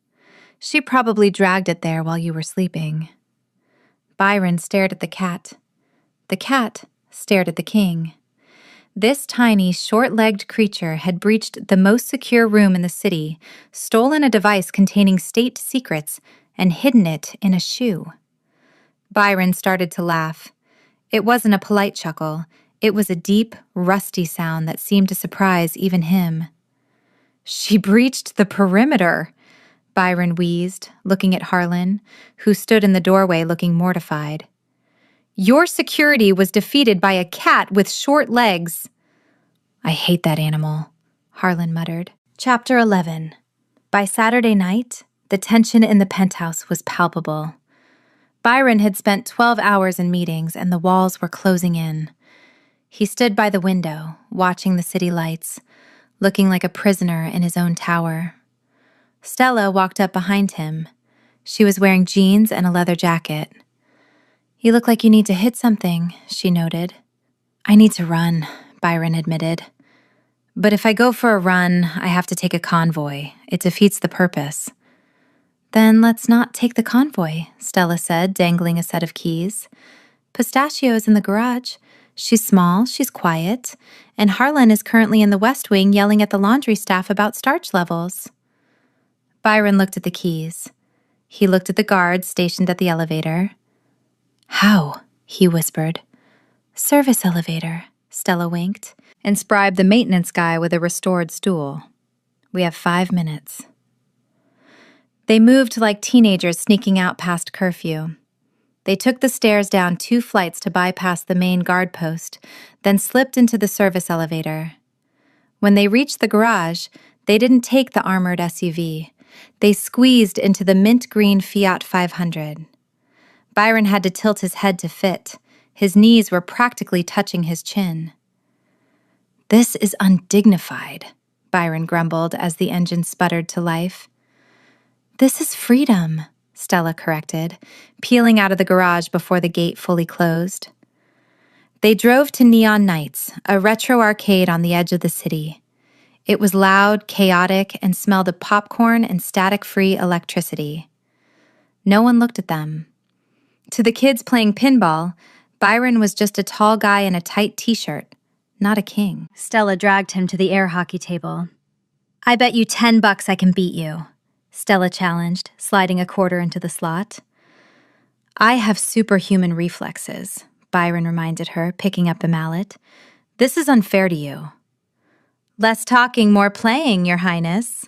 Speaker 1: She probably dragged it there while you were sleeping." Byron stared at the cat. The cat stared at the king. This tiny, short-legged creature had breached the most secure room in the city, stolen a device containing state secrets, and hidden it in a shoe. Byron started to laugh. It wasn't a polite chuckle. It was a deep, rusty sound that seemed to surprise even him. "She breached the perimeter," Byron wheezed, looking at Harlan, who stood in the doorway looking mortified. Your security was defeated by a cat with short legs. I hate that animal, Harlan muttered. Chapter 11. By Saturday night, the tension in the penthouse was palpable. Byron had spent 12 hours in meetings and the walls were closing in. He stood by the window, watching the city lights, looking like a prisoner in his own tower. Stella walked up behind him. She was wearing jeans and a leather jacket. You look like you need to hit something, she noted. I need to run, Byron admitted. But if I go for a run, I have to take a convoy. It defeats the purpose. Then let's not take the convoy, Stella said, dangling a set of keys. Pistachio is in the garage. She's small, she's quiet, and Harlan is currently in the West Wing yelling at the laundry staff about starch levels. Byron looked at the keys. He looked at the guards stationed at the elevator. How? He whispered. Service elevator, Stella winked, and bribed the maintenance guy with a restored stool. We have 5 minutes. They moved like teenagers sneaking out past curfew. They took the stairs down 2 flights to bypass the main guard post, then slipped into the service elevator. When they reached the garage, they didn't take the armored SUV. They squeezed into the mint green Fiat 500. Byron had to tilt his head to fit. His knees were practically touching his chin. This is undignified, Byron grumbled as the engine sputtered to life. This is freedom, Stella corrected, peeling out of the garage before the gate fully closed. They drove to Neon Nights, a retro arcade on the edge of the city. It was loud, chaotic, and smelled of popcorn and static-free electricity. No one looked at them. To the kids playing pinball, Byron was just a tall guy in a tight t-shirt, not a king. Stella dragged him to the air hockey table. I bet you $10 I can beat you, Stella challenged, sliding a quarter into the slot. I have superhuman reflexes, Byron reminded her, picking up the mallet. This is unfair to you. Less talking, more playing, Your Highness.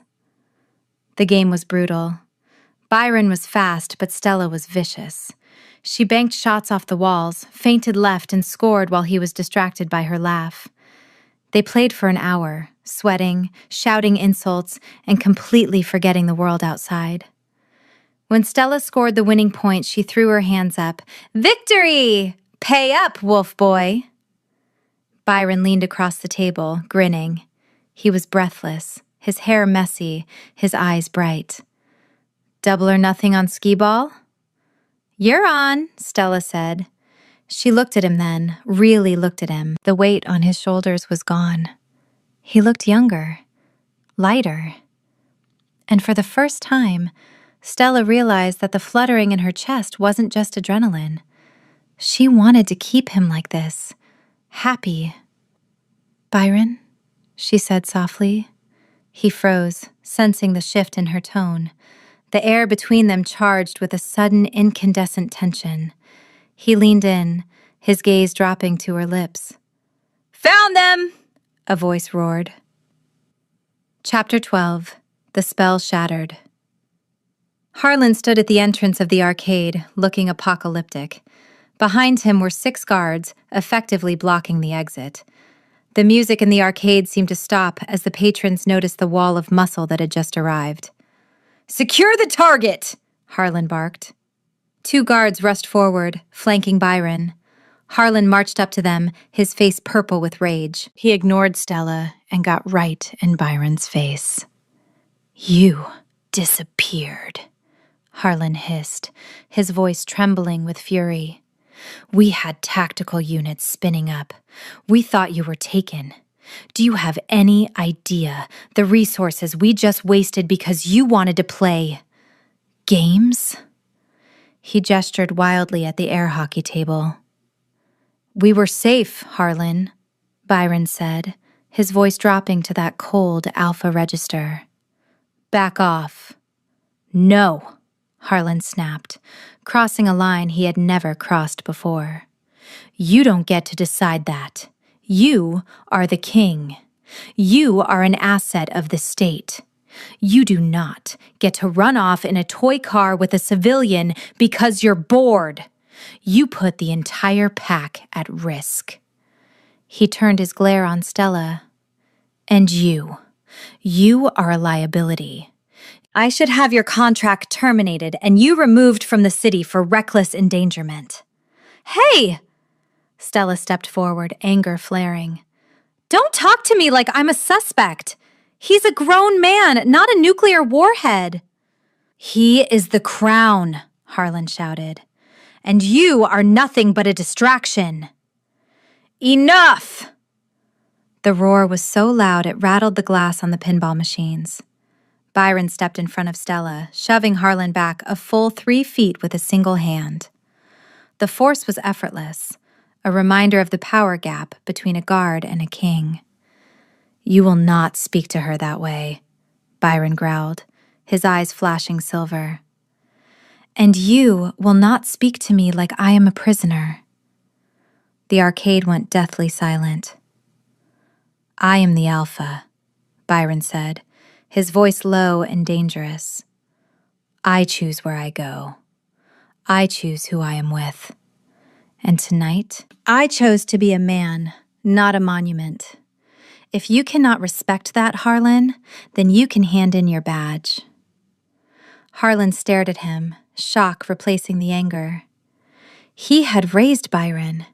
Speaker 1: The game was brutal. Byron was fast, but Stella was vicious. She banked shots off the walls, feinted left, and scored while he was distracted by her laugh. They played for an hour, sweating, shouting insults, and completely forgetting the world outside. When Stella scored the winning point, she threw her hands up. Victory! Pay up, wolf boy! Byron leaned across the table, grinning. He was breathless, his hair messy, his eyes bright. Double or nothing on skee-ball? You're on, Stella said. She looked at him then, really looked at him. The weight on his shoulders was gone. He looked younger, lighter. And for the first time, Stella realized that the fluttering in her chest wasn't just adrenaline. She wanted to keep him like this, happy. Byron, she said softly. He froze, sensing the shift in her tone. The air between them charged with a sudden incandescent tension. He leaned in, his gaze dropping to her lips. Found them! A voice roared. Chapter 12. The Spell Shattered. Harlan stood at the entrance of the arcade, looking apocalyptic. Behind him were 6 guards, effectively blocking the exit. The music in the arcade seemed to stop as the patrons noticed the wall of muscle that had just arrived. Secure the target! Harlan barked. 2 guards rushed forward, flanking Byron. Harlan marched up to them, his face purple with rage. He ignored Stella and got right in Byron's face. You disappeared, Harlan hissed, his voice trembling with fury. We had tactical units spinning up. We thought you were taken. Do you have any idea the resources we just wasted because you wanted to play games? He gestured wildly at the air hockey table. We were safe, Harlan, Byron said, his voice dropping to that cold alpha register. Back off. No, Harlan snapped, crossing a line he had never crossed before. You don't get to decide that. You are the king. You are an asset of the state. You do not get to run off in a toy car with a civilian because you're bored. You put the entire pack at risk." He turned his glare on Stella. "And you are a liability. I should have your contract terminated and you removed from the city for reckless endangerment." "Hey!" Stella stepped forward, anger flaring. "Don't talk to me like I'm a suspect. He's a grown man, not a nuclear warhead." "He is the crown," Harlan shouted. "And you are nothing but a distraction." "Enough!" The roar was so loud it rattled the glass on the pinball machines. Byron stepped in front of Stella, shoving Harlan back a full 3 feet with a single hand. The force was effortless, a reminder of the power gap between a guard and a king. "You will not speak to her that way," Byron growled, his eyes flashing silver. "And you will not speak to me like I am a prisoner." The arcade went deathly silent. "I am the Alpha," Byron said, his voice low and dangerous. "I choose where I go. I choose who I am with. And tonight, I chose to be a man, not a monument. If you cannot respect that, Harlan, then you can hand in your badge." Harlan stared at him, shock replacing the anger. He had raised Byron.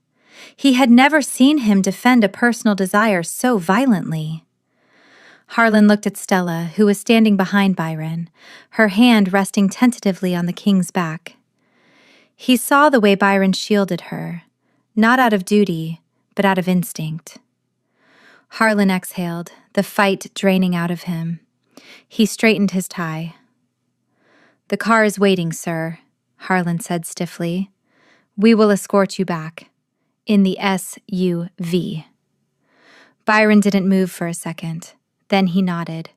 Speaker 1: He had never seen him defend a personal desire so violently. Harlan looked at Stella, who was standing behind Byron, her hand resting tentatively on the king's back. He saw the way Byron shielded her, not out of duty, but out of instinct. Harlan exhaled, the fight draining out of him. He straightened his tie. "The car is waiting, sir," Harlan said stiffly. "We will escort you back. In the SUV." Byron didn't move for a second. Then he nodded.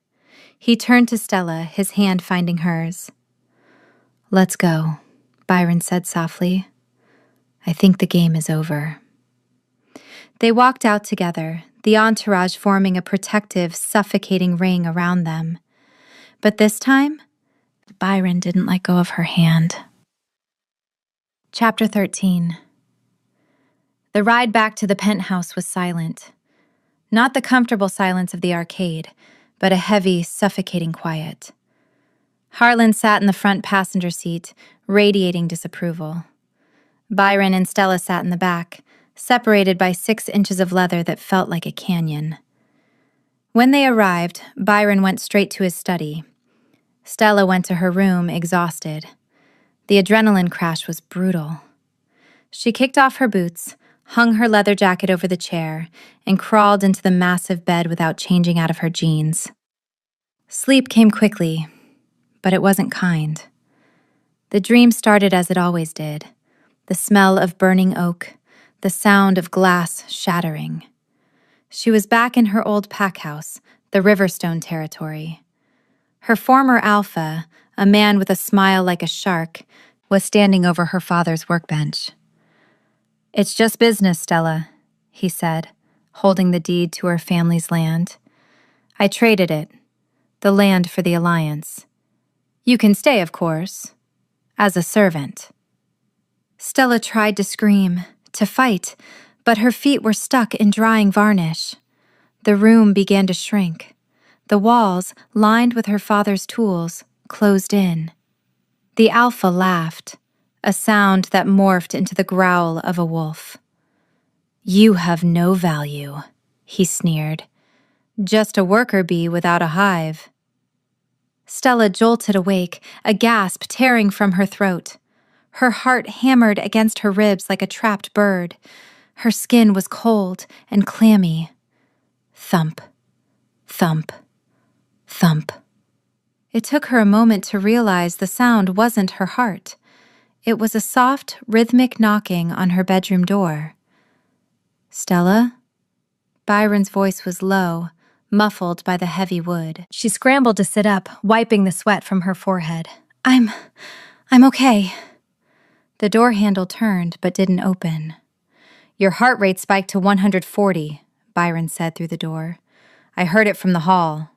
Speaker 1: He turned to Stella, his hand finding hers. "Let's go," Byron said softly. "I think the game is over." They walked out together, the entourage forming a protective, suffocating ring around them. But this time, Byron didn't let go of her hand. Chapter 13. The ride back to the penthouse was silent. Not the comfortable silence of the arcade, but a heavy, suffocating quiet. Harlan sat in the front passenger seat, radiating disapproval. Byron and Stella sat in the back, separated by 6 inches of leather that felt like a canyon. When they arrived, Byron went straight to his study. Stella went to her room, exhausted. The adrenaline crash was brutal. She kicked off her boots, hung her leather jacket over the chair, and crawled into the massive bed without changing out of her jeans. Sleep came quickly, but it wasn't kind. The dream started as it always did, the smell of burning oak, the sound of glass shattering. She was back in her old pack house, the Riverstone territory. Her former alpha, a man with a smile like a shark, was standing over her father's workbench. "It's just business, Stella," he said, holding the deed to her family's land. "I traded it, the land for the Alliance. You can stay, of course, as a servant." Stella tried to scream, to fight, but her feet were stuck in drying varnish. The room began to shrink. The walls, lined with her father's tools, closed in. The Alpha laughed, a sound that morphed into the growl of a wolf. "You have no value," he sneered. "Just a worker bee without a hive." Stella jolted awake, a gasp tearing from her throat. Her heart hammered against her ribs like a trapped bird. Her skin was cold and clammy. Thump, thump, thump. It took her a moment to realize the sound wasn't her heart. It was a soft, rhythmic knocking on her bedroom door. "Stella?" Byron's voice was low, muffled by the heavy wood. She scrambled to sit up, wiping the sweat from her forehead. I'm okay." The door handle turned but didn't open. "Your heart rate spiked to 140, Byron said through the door. "I heard it from the hall."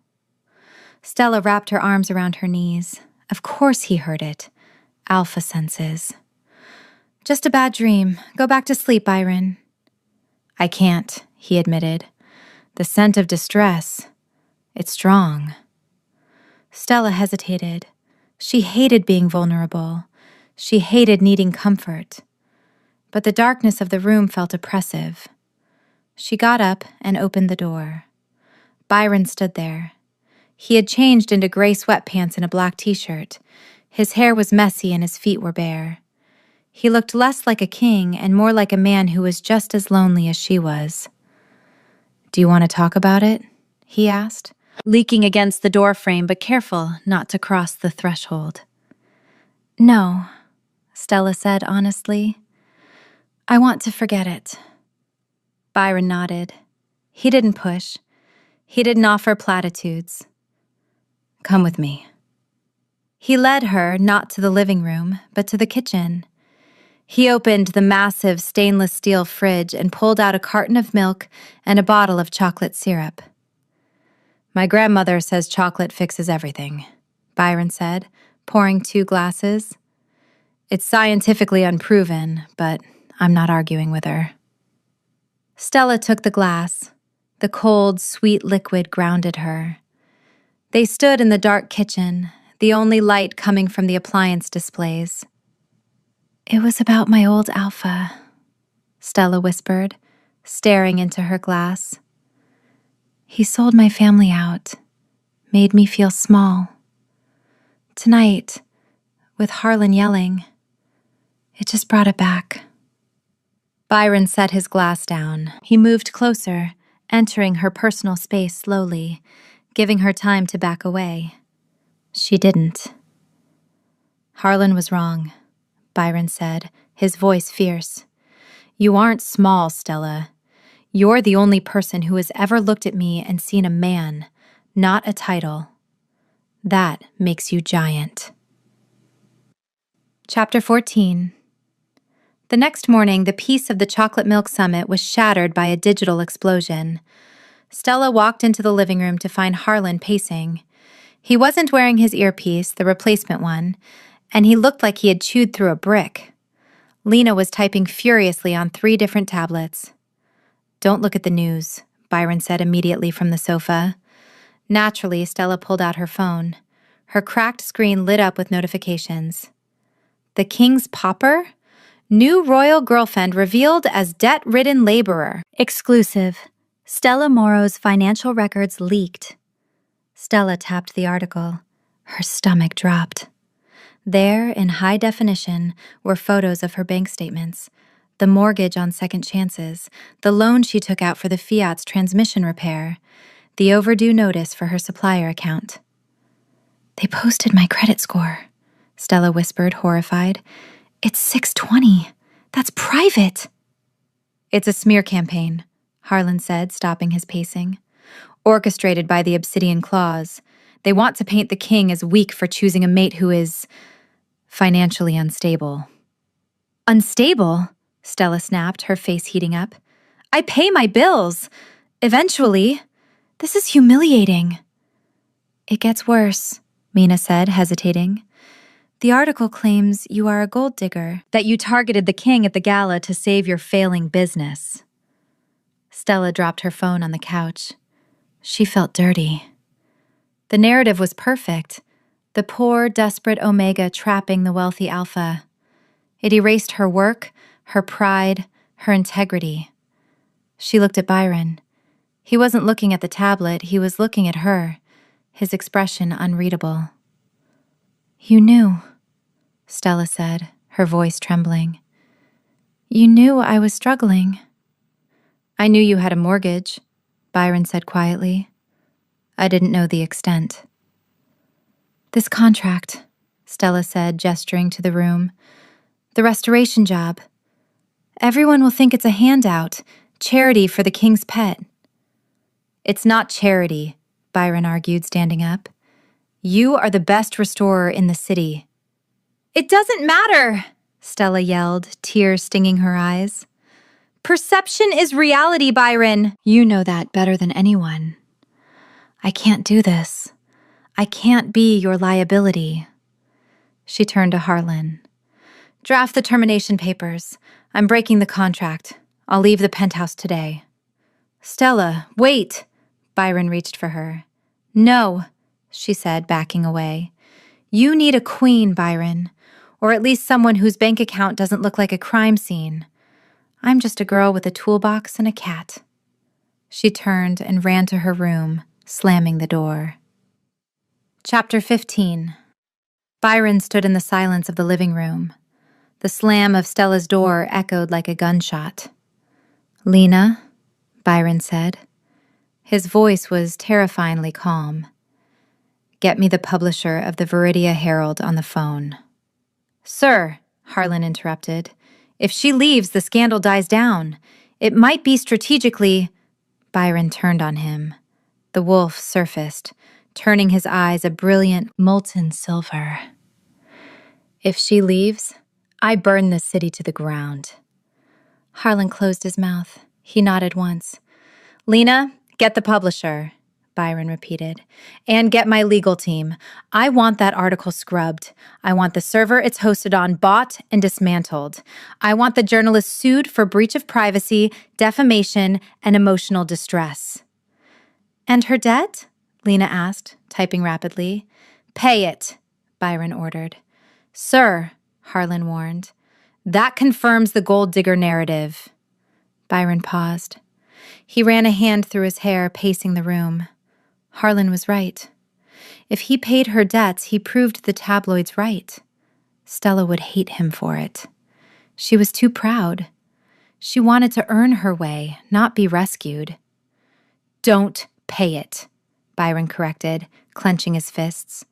Speaker 1: Stella wrapped her arms around her knees. Of course he heard it. Alpha senses. Just a bad dream. Go back to sleep, Byron. I can't, he admitted. The scent of distress. It's strong. Stella hesitated. She hated being vulnerable. She hated needing comfort. But the darkness of the room felt oppressive. She got up and opened the door. Byron stood there. He had changed into gray sweatpants and a black t-shirt. His hair was messy and his feet were bare. He looked less like a king and more like a man who was just as lonely as she was. "Do you want to talk about it?" he asked, leaking against the doorframe but careful not to cross the threshold. "No," Stella said honestly. "I want to forget it." Byron nodded. He didn't push. He didn't offer platitudes. "Come with me." He led her not to the living room, but to the kitchen. He opened the massive stainless steel fridge and pulled out a carton of milk and a bottle of chocolate syrup. "My grandmother says chocolate fixes everything," Byron said, pouring 2 glasses. "It's scientifically unproven, but I'm not arguing with her." Stella took the glass. The cold, sweet liquid grounded her. They stood in the dark kitchen, the only light coming from the appliance displays. "It was about my old Alpha," Stella whispered, staring into her glass. "He sold my family out, made me feel small. Tonight, with Harlan yelling, it just brought it back." Byron set his glass down. He moved closer, entering her personal space slowly, giving her time to back away. She didn't. "Harlan was wrong," Byron said, his voice fierce. "You aren't small, Stella. You're the only person who has ever looked at me and seen a man, not a title. That makes you giant." Chapter 14. The next morning, the peace of the chocolate milk summit was shattered by a digital explosion. Stella walked into the living room to find Harlan pacing. He wasn't wearing his earpiece, the replacement one, and he looked like he had chewed through a brick. Lena was typing furiously on 3 different tablets. "Don't look at the news," Byron said immediately from the sofa. Naturally, Stella pulled out her phone. Her cracked screen lit up with notifications. "The King's Pauper? New royal girlfriend revealed as debt-ridden laborer. Exclusive. Stella Morrow's financial records leaked." Stella tapped the article. Her stomach dropped. There, in high definition, were photos of her bank statements, the mortgage on Second Chances, the loan she took out for the Fiat's transmission repair, the overdue notice for her supplier account. "They posted my credit score," Stella whispered, horrified. "It's 620. That's private." "It's a smear campaign," Harlan said, stopping his pacing. "Orchestrated by the Obsidian Claws. They want to paint the king as weak for choosing a mate who is financially unstable." "Unstable?" Stella snapped, her face heating up. "I pay my bills. Eventually. This is humiliating." "It gets worse," Mina said, hesitating. "The article claims you are a gold digger, that you targeted the king at the gala to save your failing business." Stella dropped her phone on the couch. She felt dirty. The narrative was perfect. The poor, desperate Omega trapping the wealthy Alpha. It erased her work, her pride, her integrity. She looked at Byron. He wasn't looking at the tablet, he was looking at her, his expression unreadable. "You knew," Stella said, her voice trembling. "You knew I was struggling." "I knew you had a mortgage," Byron said quietly. "I didn't know the extent." "This contract," Stella said, gesturing to the room. "The restoration job. Everyone will think it's a handout, charity for the king's pet." "It's not charity," Byron argued, standing up. "You are the best restorer in the city." "It doesn't matter," Stella yelled, tears stinging her eyes. "Perception is reality, Byron." "You know that better than anyone." "I can't do this. I can't be your liability." She turned to Harlan. Draft the termination papers. I'm breaking the contract. I'll leave the penthouse today. Stella, wait! Byron reached for her. No, she said, backing away. You need a queen, Byron. Or at least someone whose bank account doesn't look like a crime scene. I'm just a girl with a toolbox and a cat. She turned and ran to her room, slamming the door. Chapter 15. Byron stood in the silence of the living room. The slam of Stella's door echoed like a gunshot. Lena, Byron said. His voice was terrifyingly calm. Get me the publisher of the Viridia Herald on the phone. Sir, Harlan interrupted, if she leaves, the scandal dies down. It might be strategically... Byron turned on him. The wolf surfaced, turning his eyes a brilliant, molten silver. If she leaves, I burn this city to the ground. Harlan closed his mouth. He nodded once. Lena, get the publisher, Byron repeated, and get my legal team. I want that article scrubbed. I want the server it's hosted on bought and dismantled. I want the journalist sued for breach of privacy, defamation, and emotional distress. And her debt? Lena asked, typing rapidly. Pay it, Byron ordered. Sir, Harlan warned, that confirms the gold digger narrative. Byron paused. He ran a hand through his hair, pacing the room. Harlan was right. If he paid her debts, he proved the tabloids right. Stella would hate him for it. She was too proud. She wanted to earn her way, not be rescued. Don't pay it, Byron corrected, clenching his fists.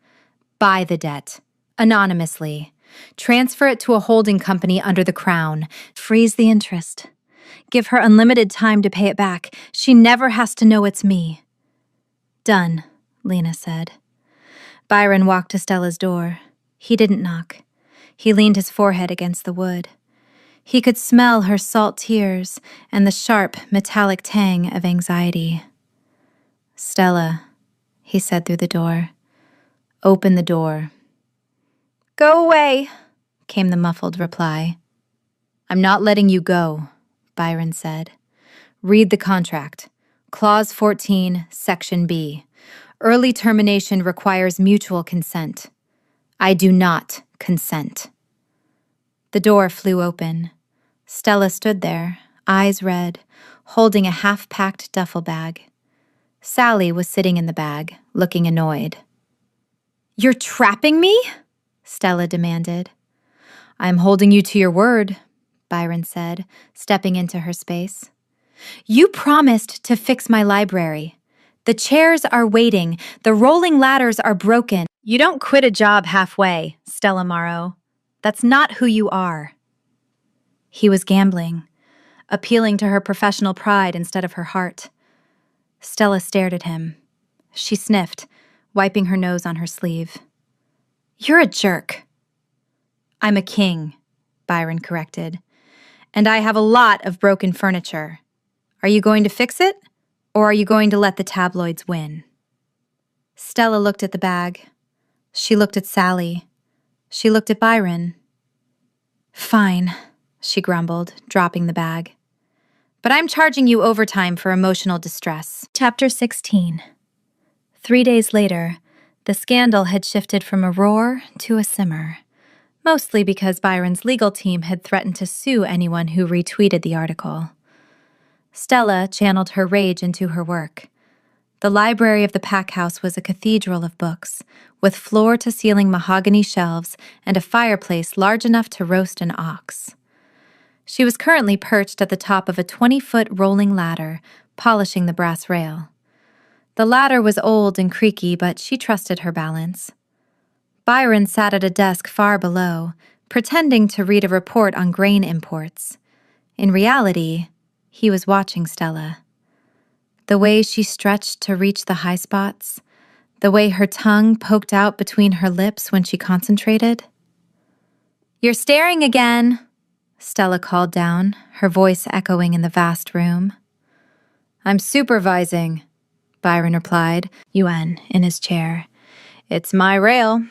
Speaker 1: Buy the debt. Anonymously. Transfer it to a holding company under the crown. Freeze the interest. Give her unlimited time to pay it back. She never has to know it's me. Done, Lena said. Byron walked to Stella's door. He didn't knock. He leaned his forehead against the wood. He could smell her salt tears and the sharp, metallic tang of anxiety. Stella, he said through the door. Open the door. Go away, came the muffled reply. I'm not letting you go, Byron said. Read the contract. Clause 14, Section B. Early termination requires mutual consent. I do not consent. The door flew open. Stella stood there, eyes red, holding a half-packed duffel bag. Sally was sitting in the bag, looking annoyed. You're trapping me? Stella demanded. I'm holding you to your word, Byron said, stepping into her space. You promised to fix my library. The chairs are waiting. The rolling ladders are broken. You don't quit a job halfway, Stella Morrow. That's not who you are. He was gambling, appealing to her professional pride instead of her heart. Stella stared at him. She sniffed, wiping her nose on her sleeve. You're a jerk. I'm a king, Byron corrected. And I have a lot of broken furniture. Are you going to fix it, or are you going to let the tabloids win? Stella looked at the bag. She looked at Sally. She looked at Byron. Fine, she grumbled, dropping the bag. But I'm charging you overtime for emotional distress. Chapter 16. 3 days later, the scandal had shifted from a roar to a simmer, mostly because Byron's legal team had threatened to sue anyone who retweeted the article. Stella channeled her rage into her work. The library of the pack house was a cathedral of books, with floor-to-ceiling mahogany shelves and a fireplace large enough to roast an ox. She was currently perched at the top of a 20-foot rolling ladder, polishing the brass rail. The ladder was old and creaky, but she trusted her balance. Byron sat at a desk far below, pretending to read a report on grain imports. In reality, he was watching Stella. The way she stretched to reach the high spots, the way her tongue poked out between her lips when she concentrated. You're staring again, Stella called down, her voice echoing in the vast room. I'm supervising, Byron replied, Yuan in his chair. It's my rail.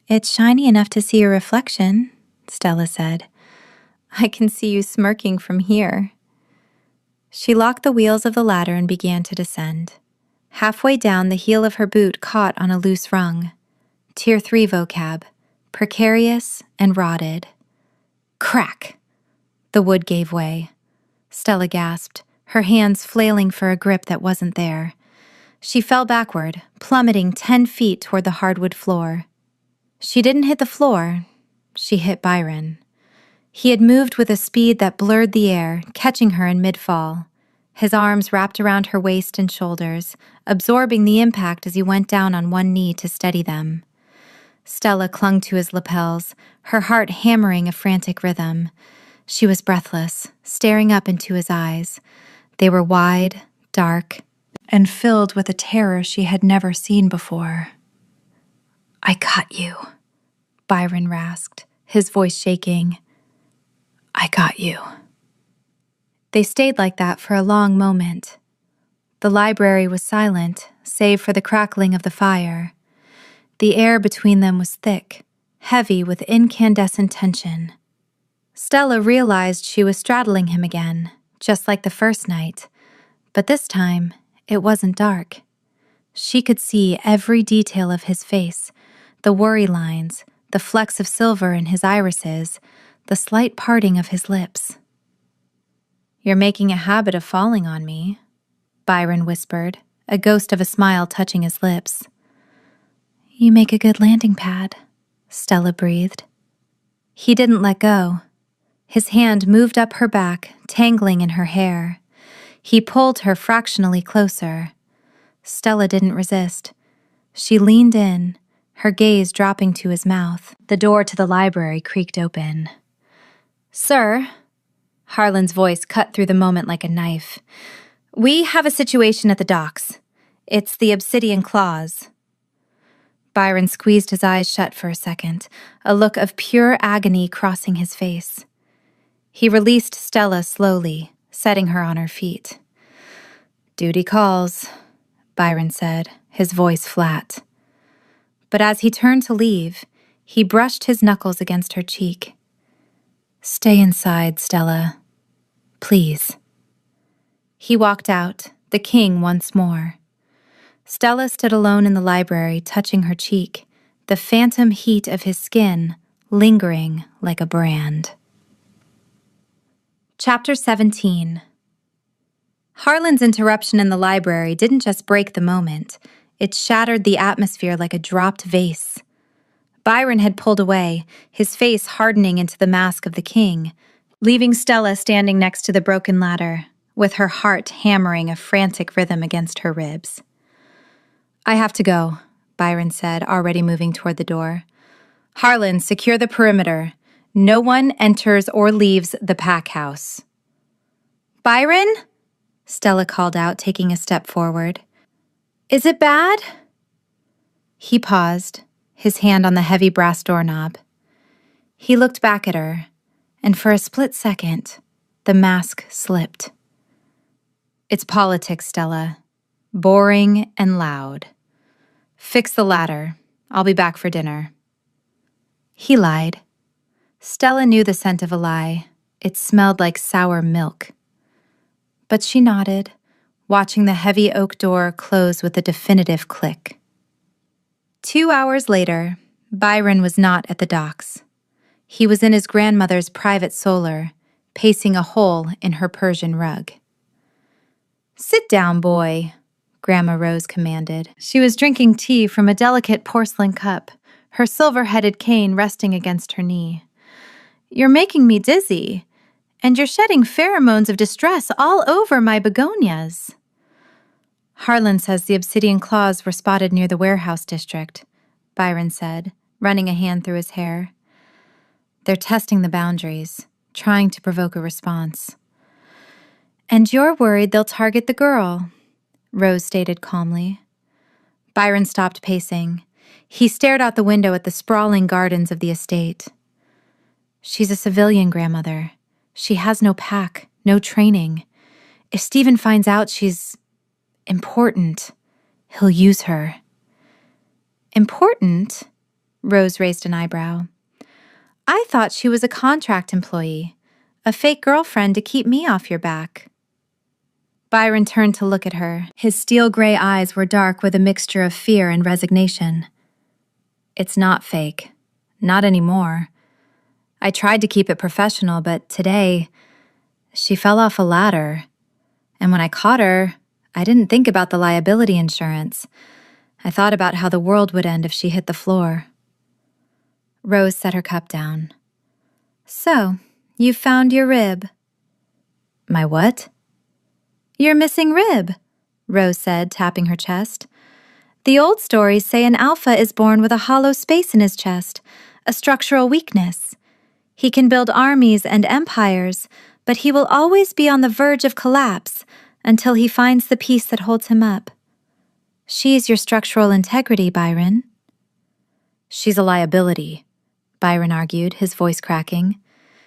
Speaker 1: It's shiny enough to see your reflection, Stella said. I can see you smirking from here. She locked the wheels of the ladder and began to descend. Halfway down, the heel of her boot caught on a loose rung. Tier 3 vocab, precarious and rotted. Crack! The wood gave way. Stella gasped, her hands flailing for a grip that wasn't there. She fell backward, plummeting 10 feet toward the hardwood floor. She didn't hit the floor. She hit Byron. He had moved with a speed that blurred the air, catching her in mid-fall. His arms wrapped around her waist and shoulders, absorbing the impact as he went down on one knee to steady them. Stella clung to his lapels, her heart hammering a frantic rhythm. She was breathless, staring up into his eyes. They were wide, dark, and filled with a terror she had never seen before. I got you, Byron rasped, his voice shaking. I got you. They stayed like that for a long moment. The library was silent, save for the crackling of the fire. The air between them was thick, heavy with incandescent tension. Stella realized she was straddling him again, just like the first night, but this time it wasn't dark. She could see every detail of his face, the worry lines, the flecks of silver in his irises, the slight parting of his lips. You're making a habit of falling on me, Byron whispered, a ghost of a smile touching his lips. You make a good landing pad, Stella breathed. He didn't let go. His hand moved up her back, tangling in her hair. He pulled her fractionally closer. Stella didn't resist. She leaned in, her gaze dropping to his mouth. The door to the library creaked open. Sir, Harlan's voice cut through the moment like a knife. We have a situation at the docks. It's the Obsidian Claws. Byron squeezed his eyes shut for a second, a look of pure agony crossing his face. He released Stella slowly, setting her on her feet. Duty calls, Byron said, his voice flat. But as he turned to leave, he brushed his knuckles against her cheek. Stay inside, Stella. Please. He walked out, the king once more. Stella stood alone in the library, touching her cheek, the phantom heat of his skin lingering like a brand. Chapter 17. Harlan's interruption in the library didn't just break the moment, it shattered the atmosphere like a dropped vase. Byron had pulled away, his face hardening into the mask of the king, leaving Stella standing next to the broken ladder, with her heart hammering a frantic rhythm against her ribs. I have to go, Byron said, already moving toward the door. Harlan, secure the perimeter. No one enters or leaves the pack house. Byron? Stella called out, taking a step forward. Is it bad? He paused, his hand on the heavy brass doorknob. He looked back at her, and for a split second, the mask slipped. It's politics, Stella. Boring and loud. Fix the ladder. I'll be back for dinner. He lied. Stella knew the scent of a lie. It smelled like sour milk. But she nodded, watching the heavy oak door close with a definitive click. 2 hours later, Byron was not at the docks. He was in his grandmother's private solar, pacing a hole in her Persian rug. Sit down, boy, Grandma Rose commanded. She was drinking tea from a delicate porcelain cup, her silver-headed cane resting against her knee. You're making me dizzy, and you're shedding pheromones of distress all over my begonias. Harlan says the obsidian claws were spotted near the warehouse district, Byron said, running a hand through his hair. They're testing the boundaries, trying to provoke a response. And you're worried they'll target the girl, Rose stated calmly. Byron stopped pacing. He stared out the window at the sprawling gardens of the estate. She's a civilian grandmother. She has no pack, no training. If Stephen finds out she's important, he'll use her. Important? Rose raised an eyebrow. I thought she was a contract employee, a fake girlfriend to keep me off your back. Byron turned to look at her. His steel-gray eyes were dark with a mixture of fear and resignation. It's not fake. Not anymore. I tried to keep it professional, but today, she fell off a ladder. And when I caught her, I didn't think about the liability insurance. I thought about how the world would end if she hit the floor. Rose set her cup down. So, you found your rib. My what? Your missing rib, Rose said, tapping her chest. The old stories say an alpha is born with a hollow space in his chest, a structural weakness. He can build armies and empires, but he will always be on the verge of collapse until he finds the piece that holds him up. She's your structural integrity, Byron. She's a liability, Byron argued, his voice cracking.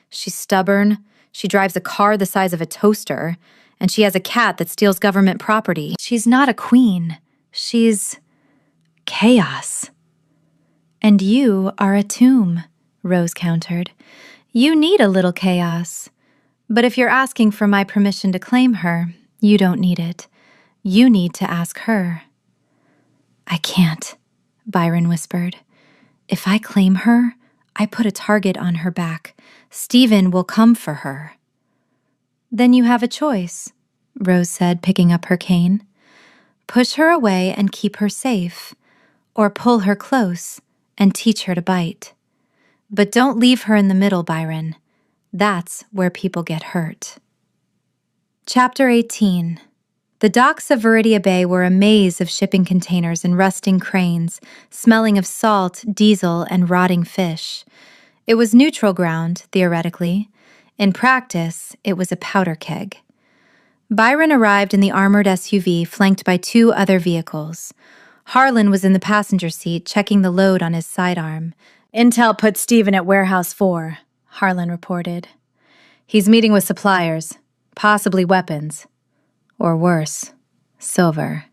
Speaker 1: She's stubborn, she drives a car the size of a toaster, and she has a cat that steals government property. She's not a queen. She's chaos. And you are a tomb, Rose countered. You need a little chaos. But if you're asking for my permission to claim her, you don't need it. You need to ask her. I can't, Byron whispered. If I claim her, I put a target on her back. Stephen will come for her. Then you have a choice, Rose said, picking up her cane. Push her away and keep her safe, or pull her close and teach her to bite. But don't leave her in the middle, Byron. That's where people get hurt. Chapter 18. The docks of Viridia Bay were a maze of shipping containers and rusting cranes, smelling of salt, diesel, and rotting fish. It was neutral ground, theoretically. In practice, it was a powder keg. Byron arrived in the armored SUV flanked by two other vehicles. Harlan was in the passenger seat checking the load on his sidearm. Intel put Stephen at Warehouse 4, Harlan reported. He's meeting with suppliers, possibly weapons. Or worse, silver.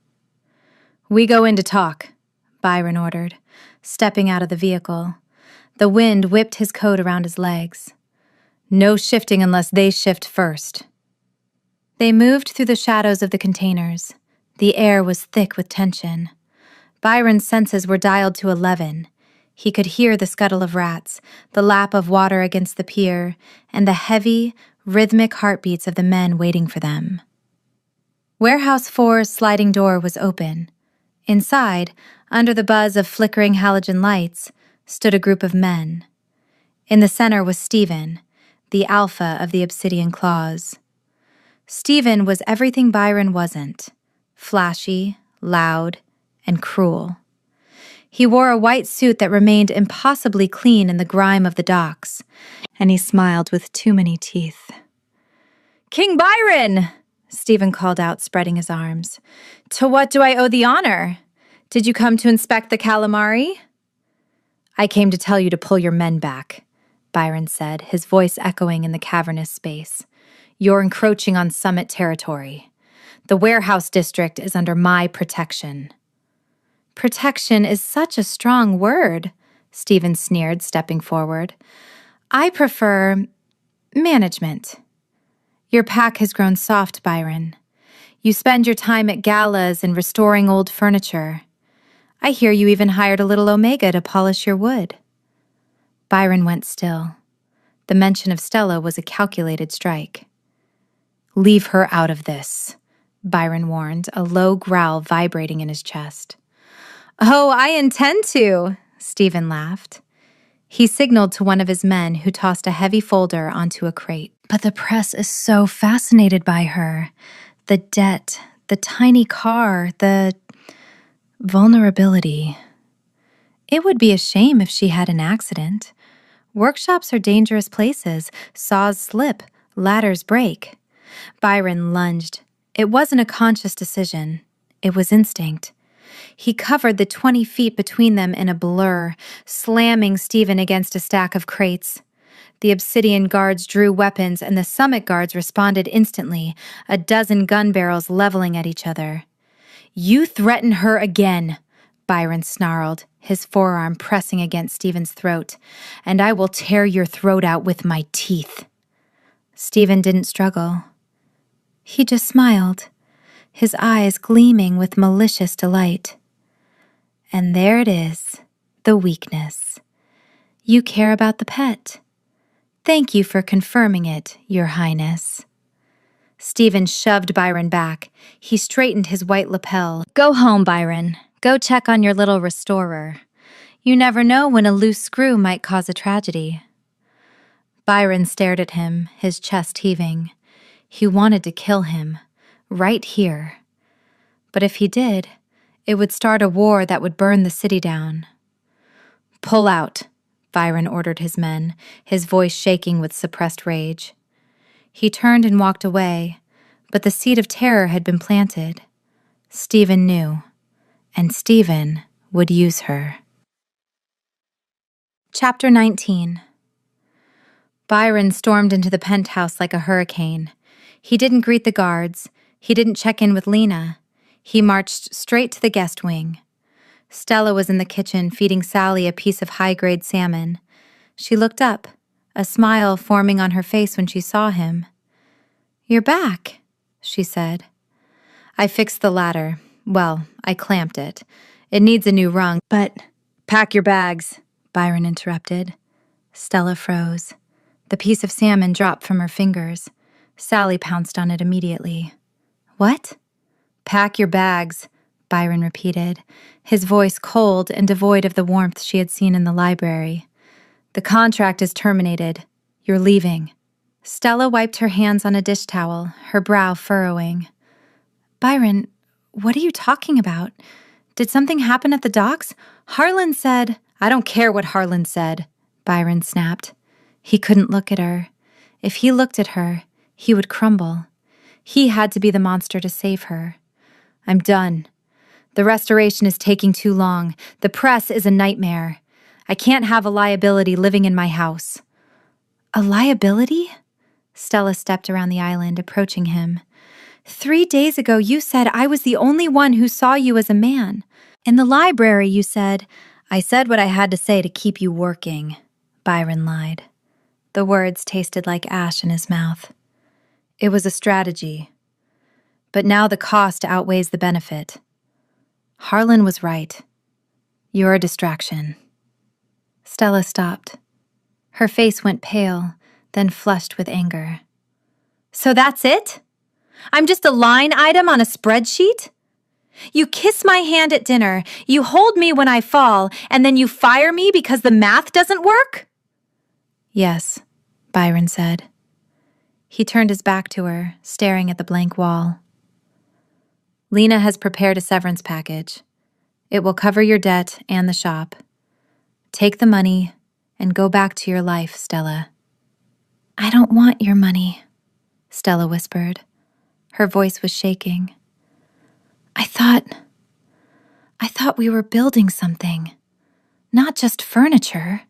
Speaker 1: We go in to talk, Byron ordered, stepping out of the vehicle. The wind whipped his coat around his legs. No shifting unless they shift first. They moved through the shadows of the containers. The air was thick with tension. Byron's senses were dialed to 11. He could hear the scuttle of rats, the lap of water against the pier, and the heavy, rhythmic heartbeats of the men waiting for them. Warehouse 4's sliding door was open. Inside, under the buzz of flickering halogen lights, stood a group of men. In the center was Stephen, the alpha of the Obsidian Claws. Stephen was everything Byron wasn't: flashy, loud, and cruel. He wore a white suit that remained impossibly clean in the grime of the docks, and he smiled with too many teeth. "King Byron!" Stephen called out, spreading his arms. "To what do I owe the honor? Did you come to inspect the calamari?" "I came to tell you to pull your men back," Byron said, his voice echoing in the cavernous space. "You're encroaching on Summit territory. The warehouse district is under my protection." "Protection is such a strong word," Stephen sneered, stepping forward. "I prefer management. Your pack has grown soft, Byron. You spend your time at galas and restoring old furniture. I hear you even hired a little Omega to polish your wood." Byron went still. The mention of Stella was a calculated strike. "Leave her out of this," Byron warned, a low growl vibrating in his chest. "Oh, I intend to," Stephen laughed. He signaled to one of his men, who tossed a heavy folder onto a crate. "But the press is so fascinated by her. The debt, the tiny car, the vulnerability. It would be a shame if she had an accident. Workshops are dangerous places. Saws slip, ladders break." Byron lunged. It wasn't a conscious decision. It was instinct. He covered the 20 feet between them in a blur, slamming Stephen against a stack of crates. The Obsidian guards drew weapons, and the Summit guards responded instantly, a dozen gun barrels leveling at each other. "You threaten her again," Byron snarled, his forearm pressing against Stephen's throat, "and I will tear your throat out with my teeth." Stephen didn't struggle. He just smiled, his eyes gleaming with malicious delight. "And there it is, the weakness. You care about the pet. Thank you for confirming it, Your Highness." Stephen shoved Byron back. He straightened his white lapel. "Go home, Byron. Go check on your little restorer. You never know when a loose screw might cause a tragedy." Byron stared at him, his chest heaving. He wanted to kill him, right here. But if he did, it would start a war that would burn the city down. "Pull out," Byron ordered his men, his voice shaking with suppressed rage. He turned and walked away, but the seed of terror had been planted. Stephen knew, and Stephen would use her. Chapter 19. Byron stormed into the penthouse like a hurricane. He didn't greet the guards. He didn't check in with Lena. He marched straight to the guest wing. Stella was in the kitchen feeding Sally a piece of high-grade salmon. She looked up, a smile forming on her face when she saw him. "You're back," she said. "I fixed the ladder. Well, I clamped it. It needs a new rung, but—" "Pack your bags," Byron interrupted. Stella froze. The piece of salmon dropped from her fingers. Sally pounced on it immediately. "What?" "Pack your bags," Byron repeated, his voice cold and devoid of the warmth she had seen in the library. "The contract is terminated. You're leaving." Stella wiped her hands on a dish towel, her brow furrowing. "Byron, what are you talking about? Did something happen at the docks? Harlan said—" "I don't care what Harlan said," Byron snapped. He couldn't look at her. If he looked at her, he would crumble. He had to be the monster to save her. "I'm done. The restoration is taking too long. The press is a nightmare. I can't have a liability living in my house." "A liability?" Stella stepped around the island, approaching him. 3 days ago, you said I was the only one who saw you as a man. In the library, you said, "I said what I had to say to keep you working," Byron lied. The words tasted like ash in his mouth. "It was a strategy. But now the cost outweighs the benefit. Harlan was right. You're a distraction." Stella stopped. Her face went pale, then flushed with anger. "So that's it? I'm just a line item on a spreadsheet? You kiss my hand at dinner, you hold me when I fall, and then you fire me because the math doesn't work?" "Yes," Byron said. He turned his back to her, staring at the blank wall. "Lena has prepared a severance package. It will cover your debt and the shop. Take the money and go back to your life, Stella." "I don't want your money," Stella whispered. Her voice was shaking. I thought we were building something, not just furniture."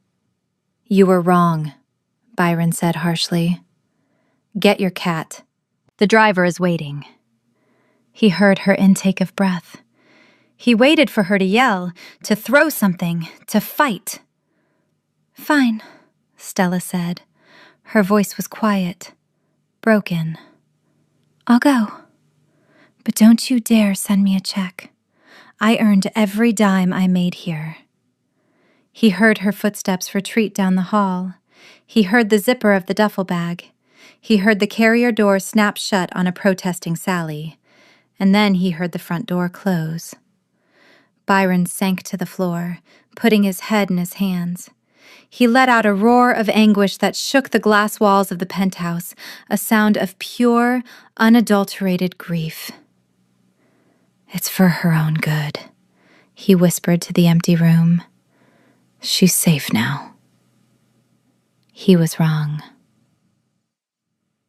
Speaker 1: "You were wrong," Byron said harshly. "Get your cat. The driver is waiting." He heard her intake of breath. He waited for her to yell, to throw something, to fight. "Fine," Stella said. Her voice was quiet, broken. "I'll go. But don't you dare send me a check. I earned every dime I made here." He heard her footsteps retreat down the hall. He heard the zipper of the duffel bag. He heard the carrier door snap shut on a protesting Sally. And then he heard the front door close. Byron sank to the floor, putting his head in his hands. He let out a roar of anguish that shook the glass walls of the penthouse, a sound of pure, unadulterated grief. "It's for her own good," he whispered to the empty room. "She's safe now." He was wrong.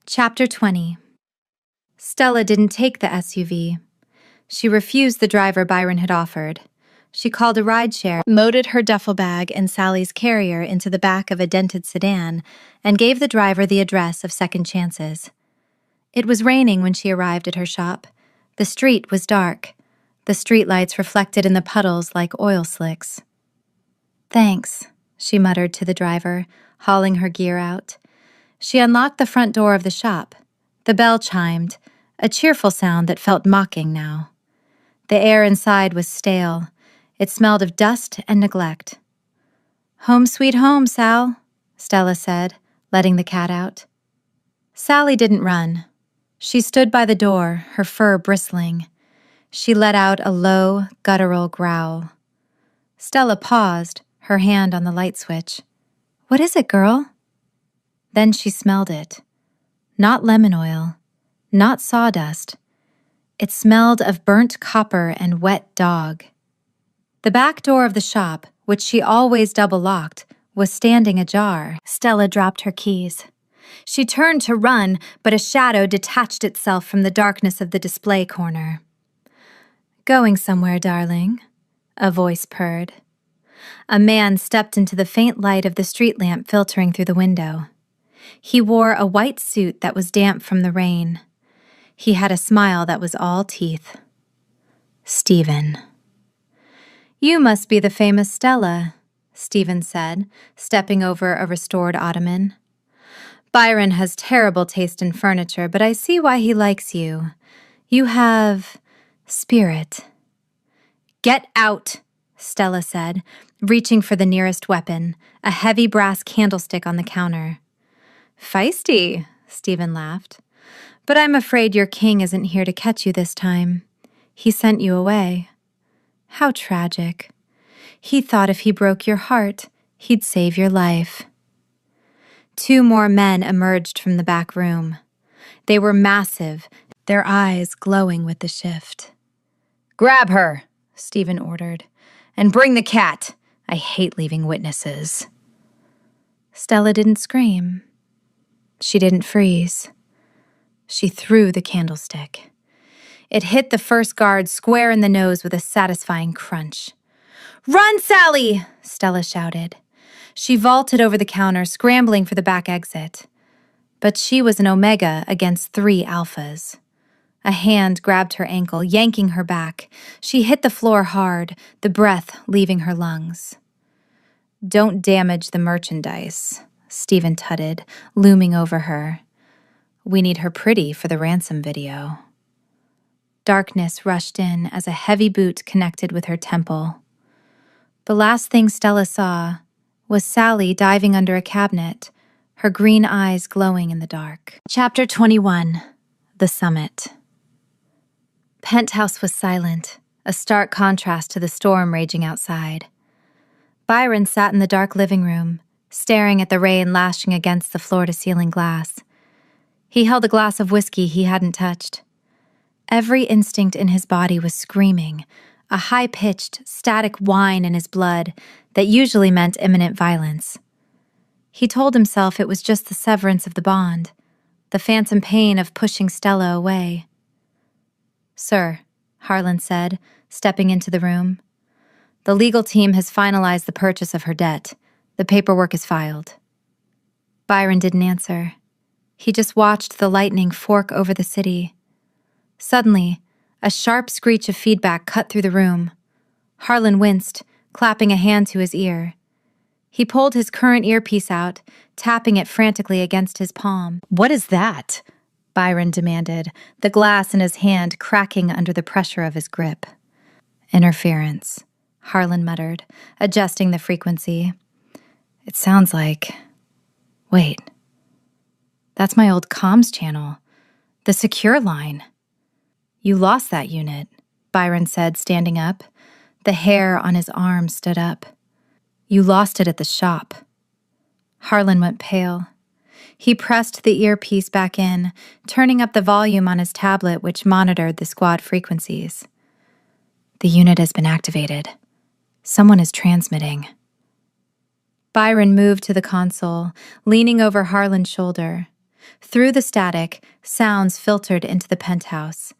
Speaker 1: Chapter 20. Stella didn't take the SUV. She refused the driver Byron had offered. She called a rideshare, loaded her duffel bag and Sally's carrier into the back of a dented sedan, and gave the driver the address of Second Chances. It was raining when she arrived at her shop. The street was dark. The streetlights reflected in the puddles like oil slicks. "Thanks," she muttered to the driver, hauling her gear out. She unlocked the front door of the shop. The bell chimed, a cheerful sound that felt mocking now. The air inside was stale. It smelled of dust and neglect. "Home sweet home, Sal," Stella said, letting the cat out. Sally didn't run. She stood by the door, her fur bristling. She let out a low, guttural growl. Stella paused, her hand on the light switch. "What is it, girl?" Then she smelled it. Not lemon oil, not sawdust. It smelled of burnt copper and wet dog. The back door of the shop, which she always double-locked, was standing ajar. Stella dropped her keys. She turned to run, but a shadow detached itself from the darkness of the display corner. "Going somewhere, darling?" a voice purred. A man stepped into the faint light of the street lamp filtering through the window. He wore a white suit that was damp from the rain. He had a smile that was all teeth. "Stephen." "You must be the famous Stella," Stephen said, stepping over a restored ottoman. "Byron has terrible taste in furniture, but I see why he likes you. You have spirit." "Get out," Stella said, reaching for the nearest weapon, a heavy brass candlestick on the counter. "Feisty," Stephen laughed. "But I'm afraid your king isn't here to catch you this time. He sent you away." "How tragic. He thought if he broke your heart, he'd save your life." 2 more men emerged from the back room. They were massive, their eyes glowing with the shift. "Grab her," Stephen ordered, "and bring the cat. I hate leaving witnesses." Stella didn't scream. She didn't freeze. She threw the candlestick. It hit the first guard square in the nose with a satisfying crunch. "Run, Sally!" Stella shouted. She vaulted over the counter, scrambling for the back exit. But she was an omega against 3 alphas. A hand grabbed her ankle, yanking her back. She hit the floor hard, the breath leaving her lungs. "Don't damage the merchandise," Stephen tutted, looming over her. "We need her pretty for the ransom video." Darkness rushed in as a heavy boot connected with her temple. The last thing Stella saw was Sally diving under a cabinet, her green eyes glowing in the dark. Chapter 21. The Summit. Penthouse was silent, a stark contrast to the storm raging outside. Byron sat in the dark living room, staring at the rain lashing against the floor-to-ceiling glass. He held a glass of whiskey he hadn't touched. Every instinct in his body was screaming, a high-pitched, static whine in his blood that usually meant imminent violence. He told himself it was just the severance of the bond, the phantom pain of pushing Stella away. "Sir," Harlan said, stepping into the room. "The legal team has finalized the purchase of her debt. The paperwork is filed." Byron didn't answer. He just watched the lightning fork over the city. Suddenly, a sharp screech of feedback cut through the room. Harlan winced, clapping a hand to his ear. He pulled his current earpiece out, tapping it frantically against his palm. "What is that?" Byron demanded, the glass in his hand cracking under the pressure of his grip. "Interference," Harlan muttered, adjusting the frequency. "It sounds like... Wait. That's my old comms channel. The secure line." "You lost that unit," Byron said, standing up. The hair on his arm stood up. "You lost it at the shop." Harlan went pale. He pressed the earpiece back in, turning up the volume on his tablet which monitored the squad frequencies. "The unit has been activated. Someone is transmitting." Byron moved to the console, leaning over Harlan's shoulder. Through the static, sounds filtered into the penthouse.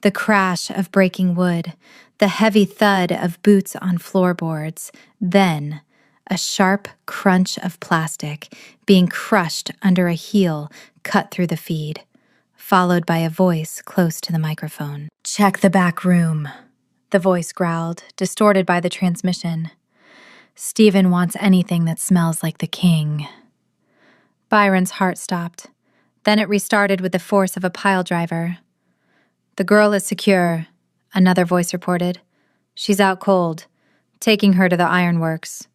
Speaker 1: The crash of breaking wood, the heavy thud of boots on floorboards, then a sharp crunch of plastic being crushed under a heel cut through the feed, followed by a voice close to the microphone. "Check the back room," the voice growled, distorted by the transmission. Stephen wants anything that smells like the king. Byron's heart stopped. Then it restarted with the force of a pile driver. The girl is secure, another voice reported. She's out cold, taking her to the ironworks.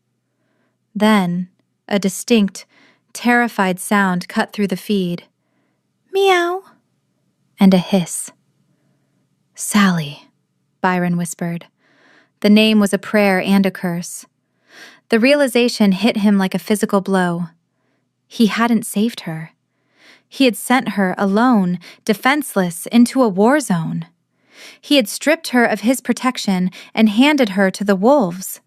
Speaker 1: Then, a distinct, terrified sound cut through the feed. Meow. And a hiss. Sally, Byron whispered. The name was a prayer and a curse. The realization hit him like a physical blow. He hadn't saved her. He had sent her alone, defenseless, into a war zone. He had stripped her of his protection and handed her to the wolves.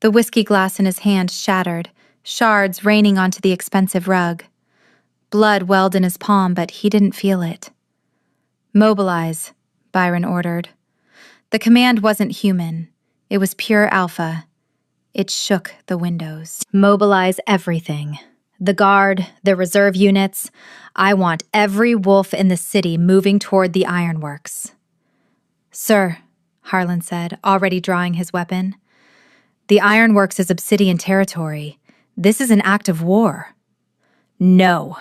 Speaker 1: The whiskey glass in his hand shattered, shards raining onto the expensive rug. Blood welled in his palm, but he didn't feel it. Mobilize, Byron ordered. The command wasn't human. It was pure alpha. It shook the windows. Mobilize everything. The guard, the reserve units. I want every wolf in the city moving toward the ironworks. Sir, Harlan said, already drawing his weapon. The ironworks is Obsidian territory. This is an act of war. No,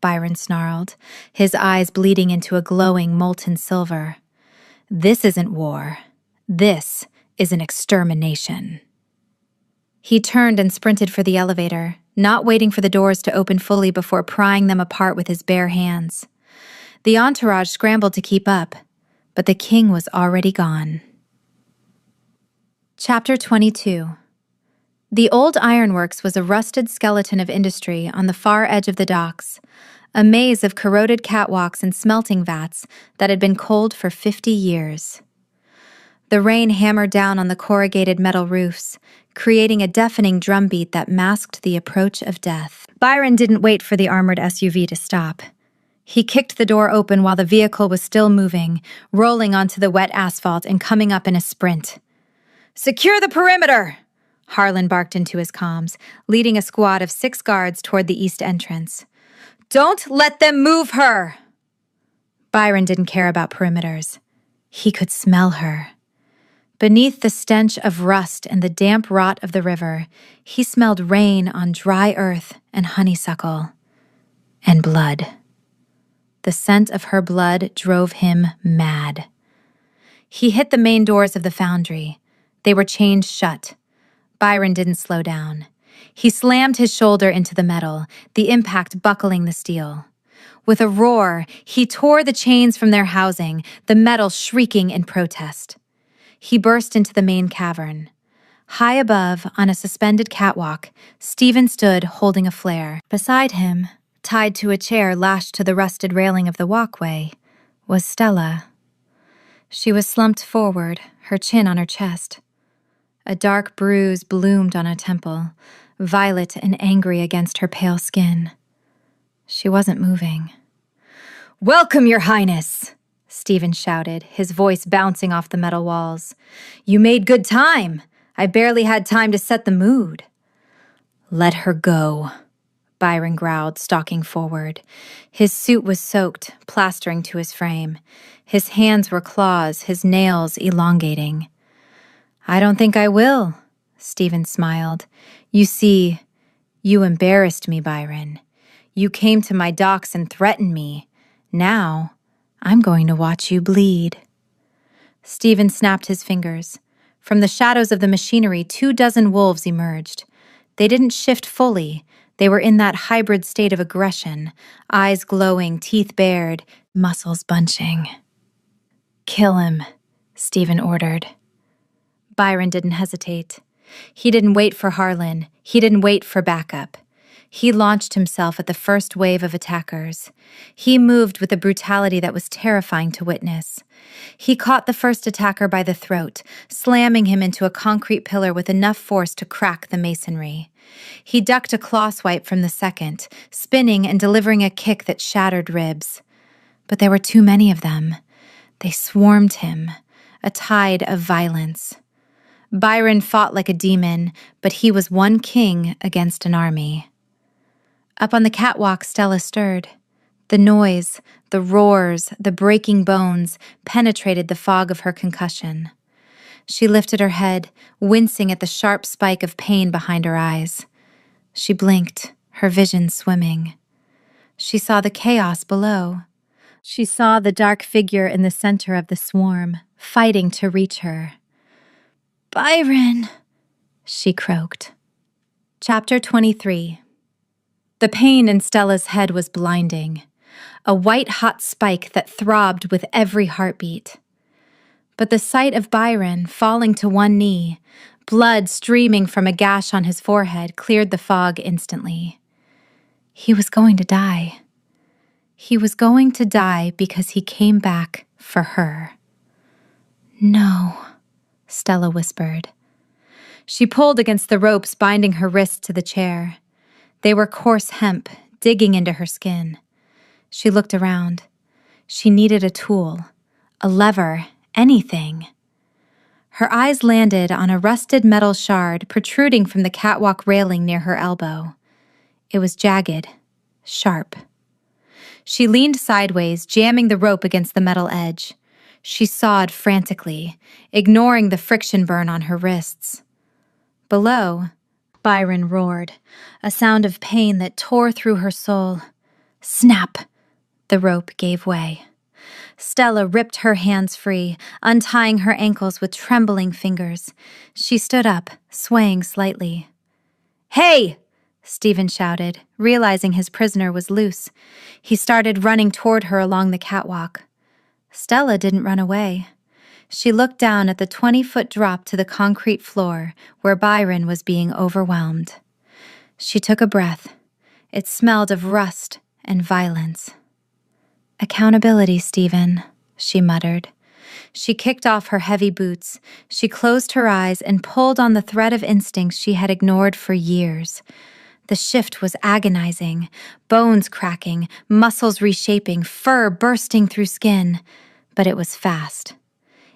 Speaker 1: Byron snarled, his eyes bleeding into a glowing molten silver. This isn't war. This is an extermination. He turned and sprinted for the elevator, not waiting for the doors to open fully before prying them apart with his bare hands. The entourage scrambled to keep up, but the king was already gone. Chapter 22. The old ironworks was a rusted skeleton of industry on the far edge of the docks, a maze of corroded catwalks and smelting vats that had been cold for 50 years. The rain hammered down on the corrugated metal roofs, creating a deafening drumbeat that masked the approach of death. Byron didn't wait for the armored SUV to stop. He kicked the door open while the vehicle was still moving, rolling onto the wet asphalt and coming up in a sprint. "Secure the perimeter!" Harlan barked into his comms, leading a squad of 6 guards toward the east entrance. "Don't let them move her!" Byron didn't care about perimeters. He could smell her. Beneath the stench of rust and the damp rot of the river, he smelled rain on dry earth and honeysuckle. And blood. The scent of her blood drove him mad. He hit the main doors of the foundry. They were chained shut. Byron didn't slow down. He slammed his shoulder into the metal, the impact buckling the steel. With a roar, he tore the chains from their housing, the metal shrieking in protest. He burst into the main cavern. High above, on a suspended catwalk, Stephen stood holding a flare. Beside him, tied to a chair lashed to the rusted railing of the walkway, was Stella. She was slumped forward, her chin on her chest. A dark bruise bloomed on a temple, violet and angry against her pale skin. She wasn't moving. "Welcome, Your Highness!" Stephen shouted, his voice bouncing off the metal walls. "You made good time. I barely had time to set the mood." "Let her go," Byron growled, stalking forward. His suit was soaked, plastering to his frame. His hands were claws, his nails elongating. "I don't think I will," Stephen smiled. "You see, you embarrassed me, Byron. You came to my docks and threatened me. Now, I'm going to watch you bleed." Stephen snapped his fingers. From the shadows of the machinery, 24 wolves emerged. They didn't shift fully. They were in that hybrid state of aggression, eyes glowing, teeth bared, muscles bunching. "Kill him," Stephen ordered. Byron didn't hesitate. He didn't wait for Harlan. He didn't wait for backup. He launched himself at the first wave of attackers. He moved with a brutality that was terrifying to witness. He caught the first attacker by the throat, slamming him into a concrete pillar with enough force to crack the masonry. He ducked a claw swipe from the second, spinning and delivering a kick that shattered ribs. But there were too many of them. They swarmed him, a tide of violence. Byron fought like a demon, but he was one king against an army. Up on the catwalk, Stella stirred. The noise, the roars, the breaking bones penetrated the fog of her concussion. She lifted her head, wincing at the sharp spike of pain behind her eyes. She blinked, her vision swimming. She saw the chaos below. She saw the dark figure in the center of the swarm, fighting to reach her. "Byron," she croaked. Chapter 23. The pain in Stella's head was blinding, a white-hot spike that throbbed with every heartbeat. But the sight of Byron falling to one knee, blood streaming from a gash on his forehead, cleared the fog instantly. He was going to die. He was going to die because he came back for her. "No," Stella whispered. She pulled against the ropes binding her wrists to the chair. They were coarse hemp, digging into her skin. She looked around. She needed a tool, a lever, anything. Her eyes landed on a rusted metal shard protruding from the catwalk railing near her elbow. It was jagged, sharp. She leaned sideways, jamming the rope against the metal edge. She sawed frantically, ignoring the friction burn on her wrists. Below, Byron roared, a sound of pain that tore through her soul. Snap! The rope gave way. Stella ripped her hands free, untying her ankles with trembling fingers. She stood up, swaying slightly. "Hey!" Stephen shouted, realizing his prisoner was loose. He started running toward her along the catwalk. Stella didn't run away. She looked down at the 20-foot drop to the concrete floor where Byron was being overwhelmed. She took a breath. It smelled of rust and violence. "Accountability, Stephen," she muttered. She kicked off her heavy boots. She closed her eyes and pulled on the thread of instincts she had ignored for years. The shift was agonizing, bones cracking, muscles reshaping, fur bursting through skin. But it was fast.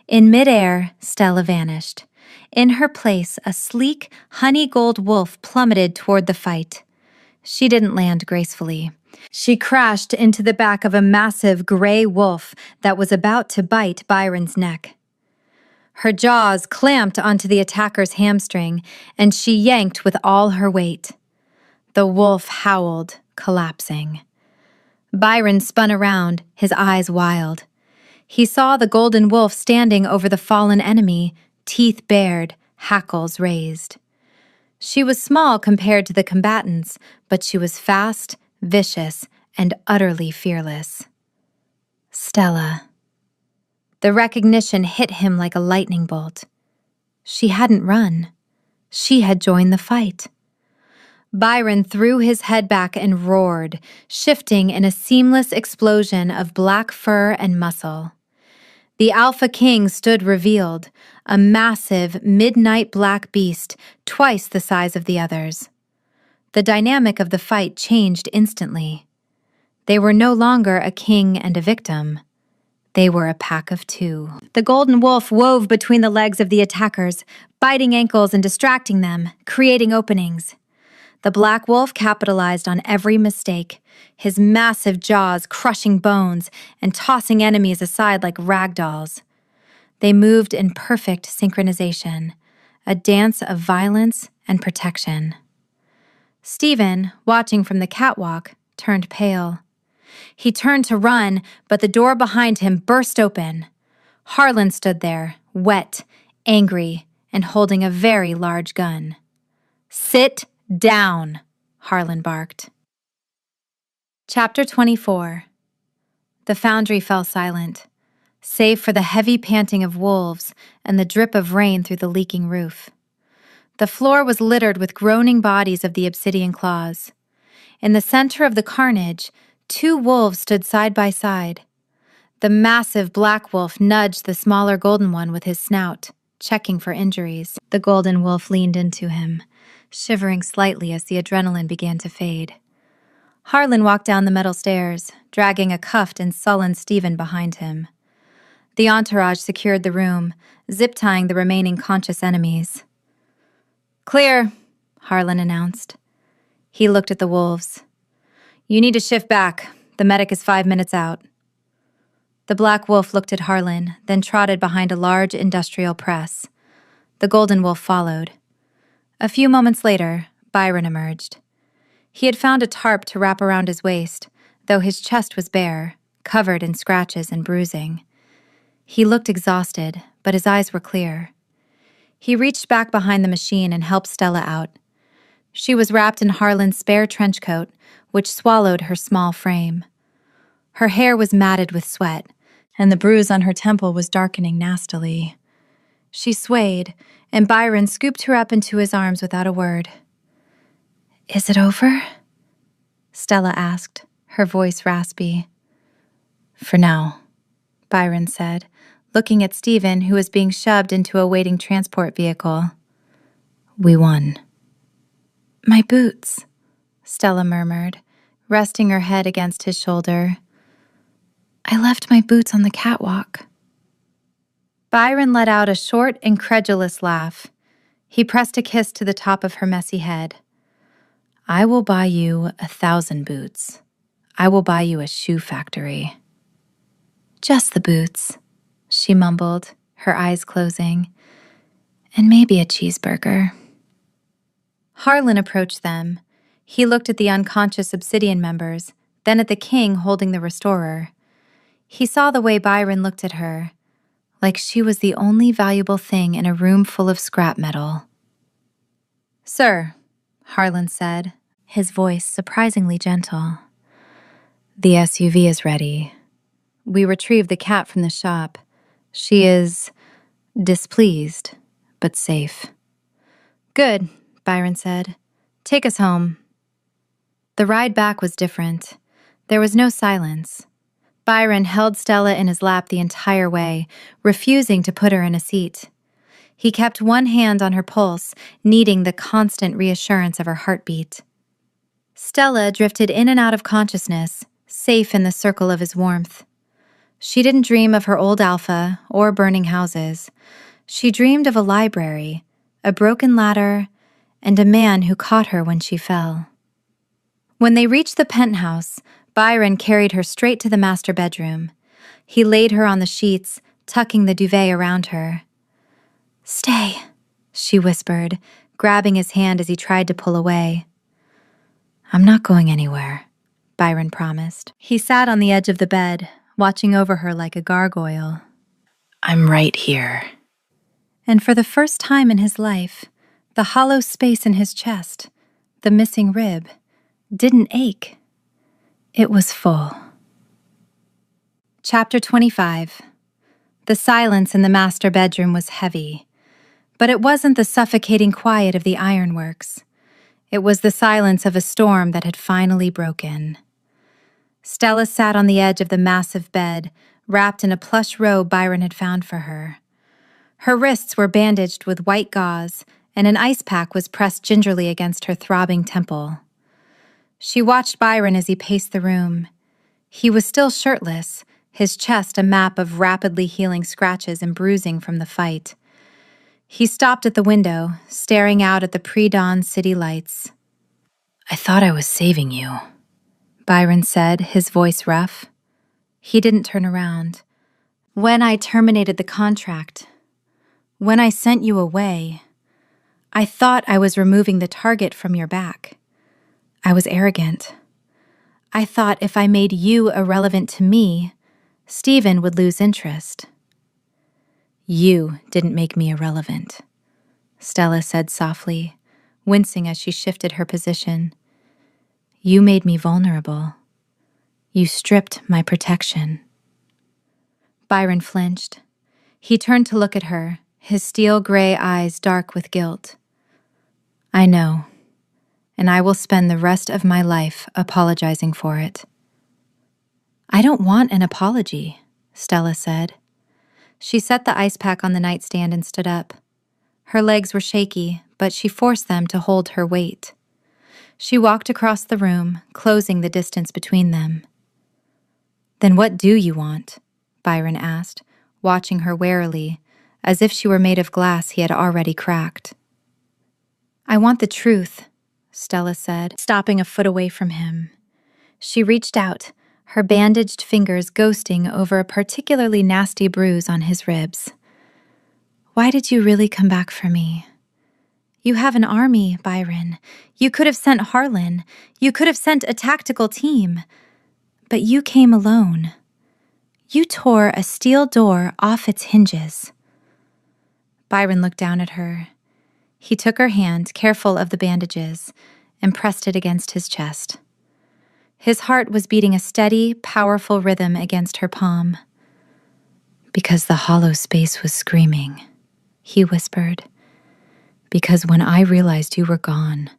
Speaker 1: In midair, Stella vanished. In her place, a sleek, honey-gold wolf plummeted toward the fight. She didn't land gracefully. She crashed into the back of a massive gray wolf that was about to bite Byron's neck. Her jaws clamped onto the attacker's hamstring, and she yanked with all her weight. The wolf howled, collapsing. Byron spun around, his eyes wild. He saw the golden wolf standing over the fallen enemy, teeth bared, hackles raised. She was small compared to the combatants, but she was fast, vicious, and utterly fearless. Stella. The recognition hit him like a lightning bolt. She hadn't run. She had joined the fight. Byron threw his head back and roared, shifting in a seamless explosion of black fur and muscle. The Alpha King stood revealed, a massive, midnight black beast, twice the size of the others. The dynamic of the fight changed instantly. They were no longer a king and a victim. They were a pack of two. The golden wolf wove between the legs of the attackers, biting ankles and distracting them, creating openings. The black wolf capitalized on every mistake, his massive jaws crushing bones and tossing enemies aside like rag dolls. They moved in perfect synchronization, a dance of violence and protection. Stephen, watching from the catwalk, turned pale. He turned to run, but the door behind him burst open. Harlan stood there, wet, angry, and holding a very large gun. "Sit down," Harlan barked. Chapter 24. The foundry fell silent, save for the heavy panting of wolves and the drip of rain through the leaking roof. The floor was littered with groaning bodies of the obsidian claws. In the center of the carnage, 2 wolves stood side by side. The massive black wolf nudged the smaller golden one with his snout, checking for injuries. The golden wolf leaned into him, shivering slightly as the adrenaline began to fade. Harlan walked down the metal stairs, dragging a cuffed and sullen Stephen behind him. The entourage secured the room, zip-tying the remaining conscious enemies. "Clear," Harlan announced. He looked at the wolves. "You need to shift back. The medic is 5 minutes out." The black wolf looked at Harlan, then trotted behind a large industrial press. The golden wolf followed. A few moments later, Byron emerged. He had found a tarp to wrap around his waist, though his chest was bare, covered in scratches and bruising. He looked exhausted, but his eyes were clear. He reached back behind the machine and helped Stella out. She was wrapped in Harlan's spare trench coat, which swallowed her small frame. Her hair was matted with sweat, and the bruise on her temple was darkening nastily. She swayed, and Byron scooped her up into his arms without a word. "Is it over?" Stella asked, her voice raspy. "For now," Byron said, looking at Stephen, who was being shoved into a waiting transport vehicle. "We won." "My boots," Stella murmured, resting her head against his shoulder. "I left my boots on the catwalk." Byron let out a short, incredulous laugh. He pressed a kiss to the top of her messy head. "I will buy you 1,000 boots. I will buy you a shoe factory." "Just the boots," she mumbled, her eyes closing. "And maybe a cheeseburger." Harlan approached them. He looked at the unconscious Obsidian members, then at the king holding the restorer. He saw the way Byron looked at her, like she was the only valuable thing in a room full of scrap metal. "Sir," Harlan said, his voice surprisingly gentle. "The SUV is ready. We retrieved the cat from the shop. She is displeased, but safe." "Good," Byron said. "Take us home." The ride back was different. There was no silence. Byron held Stella in his lap the entire way, refusing to put her in a seat. He kept one hand on her pulse, needing the constant reassurance of her heartbeat. Stella drifted in and out of consciousness, safe in the circle of his warmth. She didn't dream of her old alpha or burning houses. She dreamed of a library, a broken ladder, and a man who caught her when she fell. When they reached the penthouse, Byron carried her straight to the master bedroom. He laid her on the sheets, tucking the duvet around her. "Stay," she whispered, grabbing his hand as he tried to pull away. "I'm not going anywhere," Byron promised. He sat on the edge of the bed, watching over her like a gargoyle. "I'm right here." And for the first time in his life, the hollow space in his chest, the missing rib, didn't ache. It was full. Chapter 25. The silence in the master bedroom was heavy, but it wasn't the suffocating quiet of the ironworks. It was the silence of a storm that had finally broken. Stella sat on the edge of the massive bed, wrapped in a plush robe Byron had found for her. Her wrists were bandaged with white gauze, and an ice pack was pressed gingerly against her throbbing temple. She watched Byron as he paced the room. He was still shirtless, his chest a map of rapidly healing scratches and bruising from the fight. He stopped at the window, staring out at the pre-dawn city lights. "I thought I was saving you," Byron said, his voice rough. He didn't turn around. "When I terminated the contract, when I sent you away, I thought I was removing the target from your back. I was arrogant. I thought if I made you irrelevant to me, Stephen would lose interest." "You didn't make me irrelevant," Stella said softly, wincing as she shifted her position. "You made me vulnerable. You stripped my protection." Byron flinched. He turned to look at her, his steel gray eyes dark with guilt. "I know, and I will spend the rest of my life apologizing for it." "I don't want an apology," Stella said. She set the ice pack on the nightstand and stood up. Her legs were shaky, but she forced them to hold her weight. She walked across the room, closing the distance between them. "Then what do you want?" Byron asked, watching her warily, as if she were made of glass he had already cracked. "I want the truth," Stella said, stopping a foot away from him. She reached out, her bandaged fingers ghosting over a particularly nasty bruise on his ribs. Why did you really come back for me? You have an army, Byron. You could have sent Harlan. You could have sent a tactical team. But you came alone. You tore a steel door off its hinges. Byron looked down at her. He took her hand, careful of the bandages, and pressed it against his chest. His heart was beating a steady, powerful rhythm against her palm. Because the hollow space was screaming, he whispered. Because when I realized you were gone,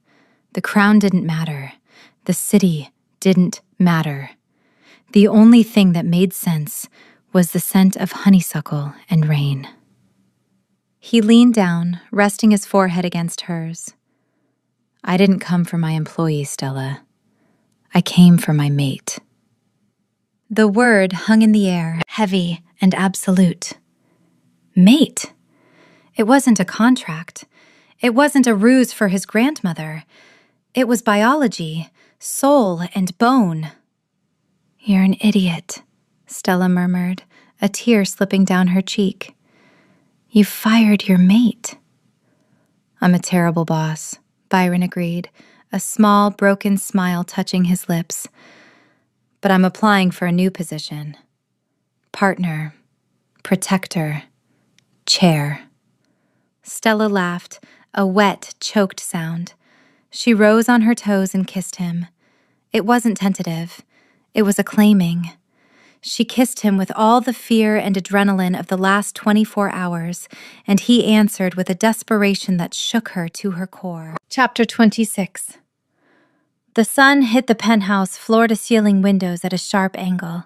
Speaker 1: the crown didn't matter. The city didn't matter. The only thing that made sense was the scent of honeysuckle and rain. He leaned down, resting his forehead against hers. I didn't come for my employee, Stella. I came for my mate. The word hung in the air, heavy and absolute. Mate. It wasn't a contract. It wasn't a ruse for his grandmother. It was biology, soul and bone. You're an idiot, Stella murmured, a tear slipping down her cheek. You fired your mate. I'm a terrible boss, Byron agreed, a small, broken smile touching his lips. But I'm applying for a new position. Partner, protector, chair. Stella laughed, a wet, choked sound. She rose on her toes and kissed him. It wasn't tentative. It was acclaiming. She kissed him with all the fear and adrenaline of the last 24 hours, and he answered with a desperation that shook her to her core. Chapter 26. The sun hit the penthouse floor-to-ceiling windows at a sharp angle,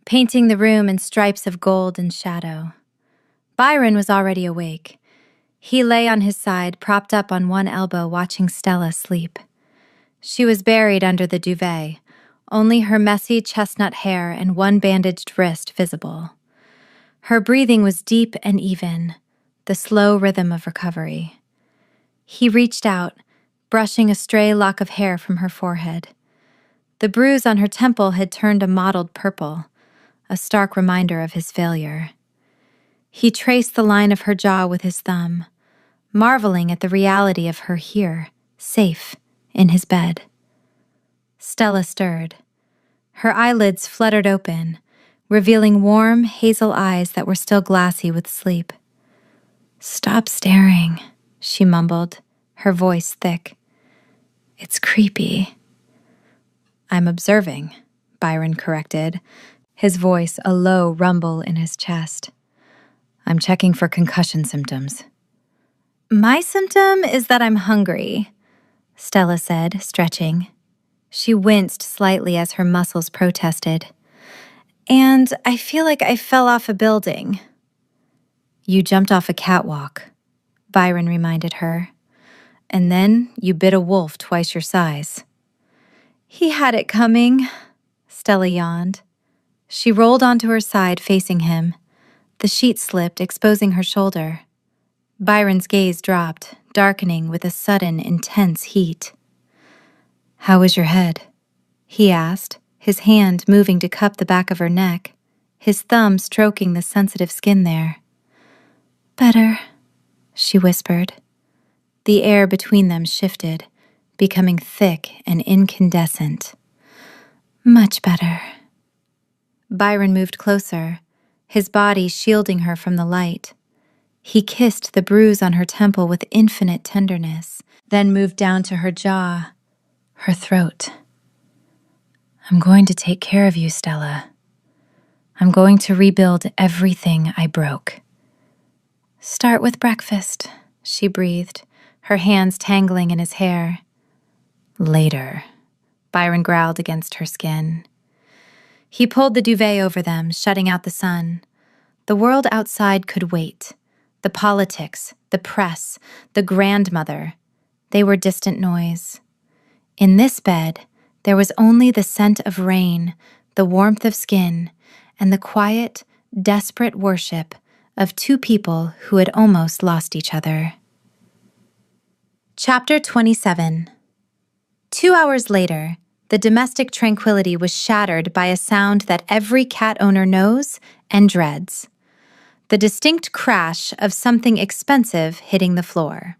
Speaker 1: painting the room in stripes of gold and shadow. Byron was already awake. He lay on his side, propped up on one elbow, watching Stella sleep. She was buried under the duvet, only her messy chestnut hair and one bandaged wrist visible. Her breathing was deep and even, the slow rhythm of recovery. He reached out, brushing a stray lock of hair from her forehead. The bruise on her temple had turned a mottled purple, a stark reminder of his failure. He traced the line of her jaw with his thumb, marveling at the reality of her here, safe, in his bed. Stella stirred. Her eyelids fluttered open, revealing warm, hazel eyes that were still glassy with sleep. Stop staring, she mumbled, her voice thick. It's creepy. I'm observing, Byron corrected, his voice a low rumble in his chest. I'm checking for concussion symptoms. My symptom is that I'm hungry, Stella said, stretching. She winced slightly as her muscles protested. And I feel like I fell off a building. You jumped off a catwalk, Byron reminded her. And then you bit a wolf twice your size. He had it coming, Stella yawned. She rolled onto her side, facing him. The sheet slipped, exposing her shoulder. Byron's gaze dropped, darkening with a sudden, intense heat. How is your head? He asked, his hand moving to cup the back of her neck, his thumb stroking the sensitive skin there. Better, she whispered. The air between them shifted, becoming thick and incandescent. Much better. Byron moved closer, his body shielding her from the light. He kissed the bruise on her temple with infinite tenderness, then moved down to her jaw, her throat. I'm going to take care of you, Stella. I'm going to rebuild everything I broke. Start with breakfast, she breathed, her hands tangling in his hair. Later, Byron growled against her skin. He pulled the duvet over them, shutting out the sun. The world outside could wait. The politics, the press, the grandmother. They were distant noise. In this bed, there was only the scent of rain, the warmth of skin, and the quiet, desperate worship of two people who had almost lost each other. Chapter 27. 2 hours later, the domestic tranquility was shattered by a sound that every cat owner knows and dreads. the distinct crash of something expensive hitting the floor.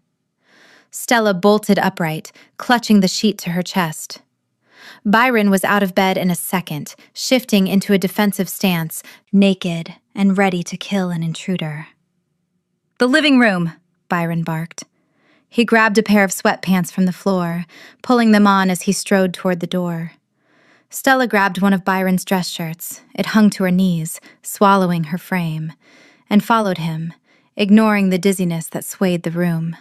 Speaker 1: Stella bolted upright, clutching the sheet to her chest. Byron was out of bed in a second, shifting into a defensive stance, naked and ready to kill an intruder. "The living room," Byron barked. He grabbed a pair of sweatpants from the floor, pulling them on as he strode toward the door. Stella grabbed one of Byron's dress shirts. It hung to her knees, swallowing her frame, and followed him, ignoring the dizziness that swayed the room.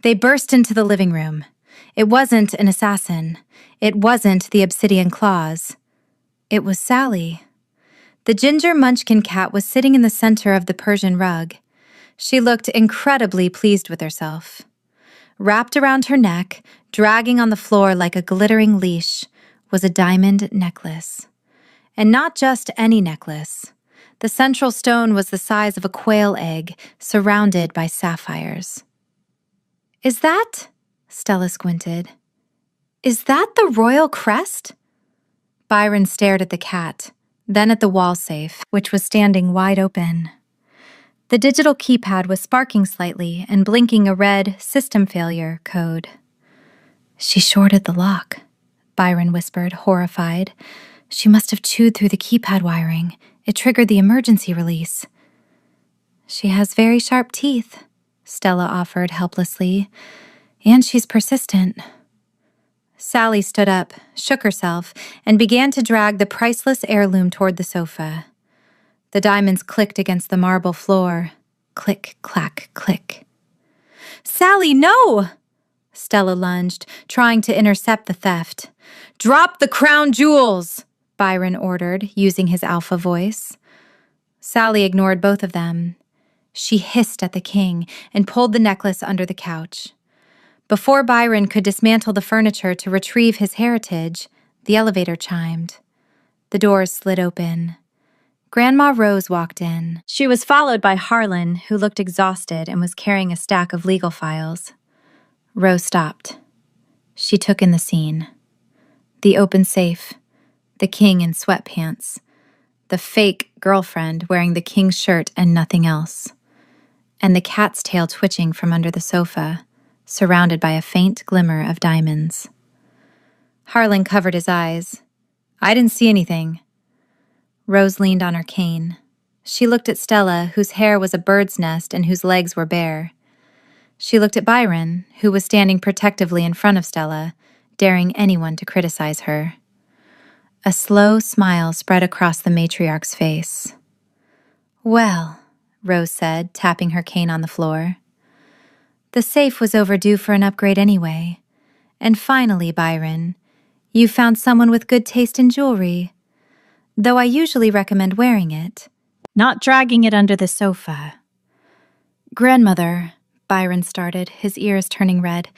Speaker 1: They burst into the living room. It wasn't an assassin. It wasn't the obsidian claws. It was Sally. The ginger munchkin cat was sitting in the center of the Persian rug. She looked incredibly pleased with herself. Wrapped around her neck, dragging on the floor like a glittering leash, was a diamond necklace. And not just any necklace. The central stone was the size of a quail egg, surrounded by sapphires. "Is that?" Stella squinted. "Is that the royal crest?" Byron stared at the cat, then at the wall safe, which was standing wide open. The digital keypad was sparking slightly and blinking a red "system failure" code. "She shorted the lock," Byron whispered, horrified. "She must have chewed through the keypad wiring. It triggered the emergency release." "She has very sharp teeth," Stella offered helplessly. "And she's persistent." Sally stood up, shook herself, and began to drag the priceless heirloom toward the sofa. The diamonds clicked against the marble floor. Click, clack, click. "Sally, no!" Stella lunged, trying to intercept the theft. "Drop the crown jewels!" Byron ordered, using his alpha voice. Sally ignored both of them. She hissed at the king and pulled the necklace under the couch. Before Byron could dismantle the furniture to retrieve his heritage, the elevator chimed. The doors slid open. Grandma Rose walked in. She was followed by Harlan, who looked exhausted and was carrying a stack of legal files. Rose stopped. She took in the scene. The open safe, the king in sweatpants, the fake girlfriend wearing the king's shirt and nothing else, and the cat's tail twitching from under the sofa, surrounded by a faint glimmer of diamonds. Harlan covered his eyes. "I didn't see anything." Rose leaned on her cane. She looked at Stella, whose hair was a bird's nest and whose legs were bare. She looked at Byron, who was standing protectively in front of Stella, daring anyone to criticize her. A slow smile spread across the matriarch's face. "Well," Rose said, tapping her cane on the floor. "The safe was overdue for an upgrade anyway. And finally, Byron, you found someone with good taste in jewelry. Though I usually recommend wearing it, not dragging it under the sofa." "Grandmother," Byron started, his ears turning red,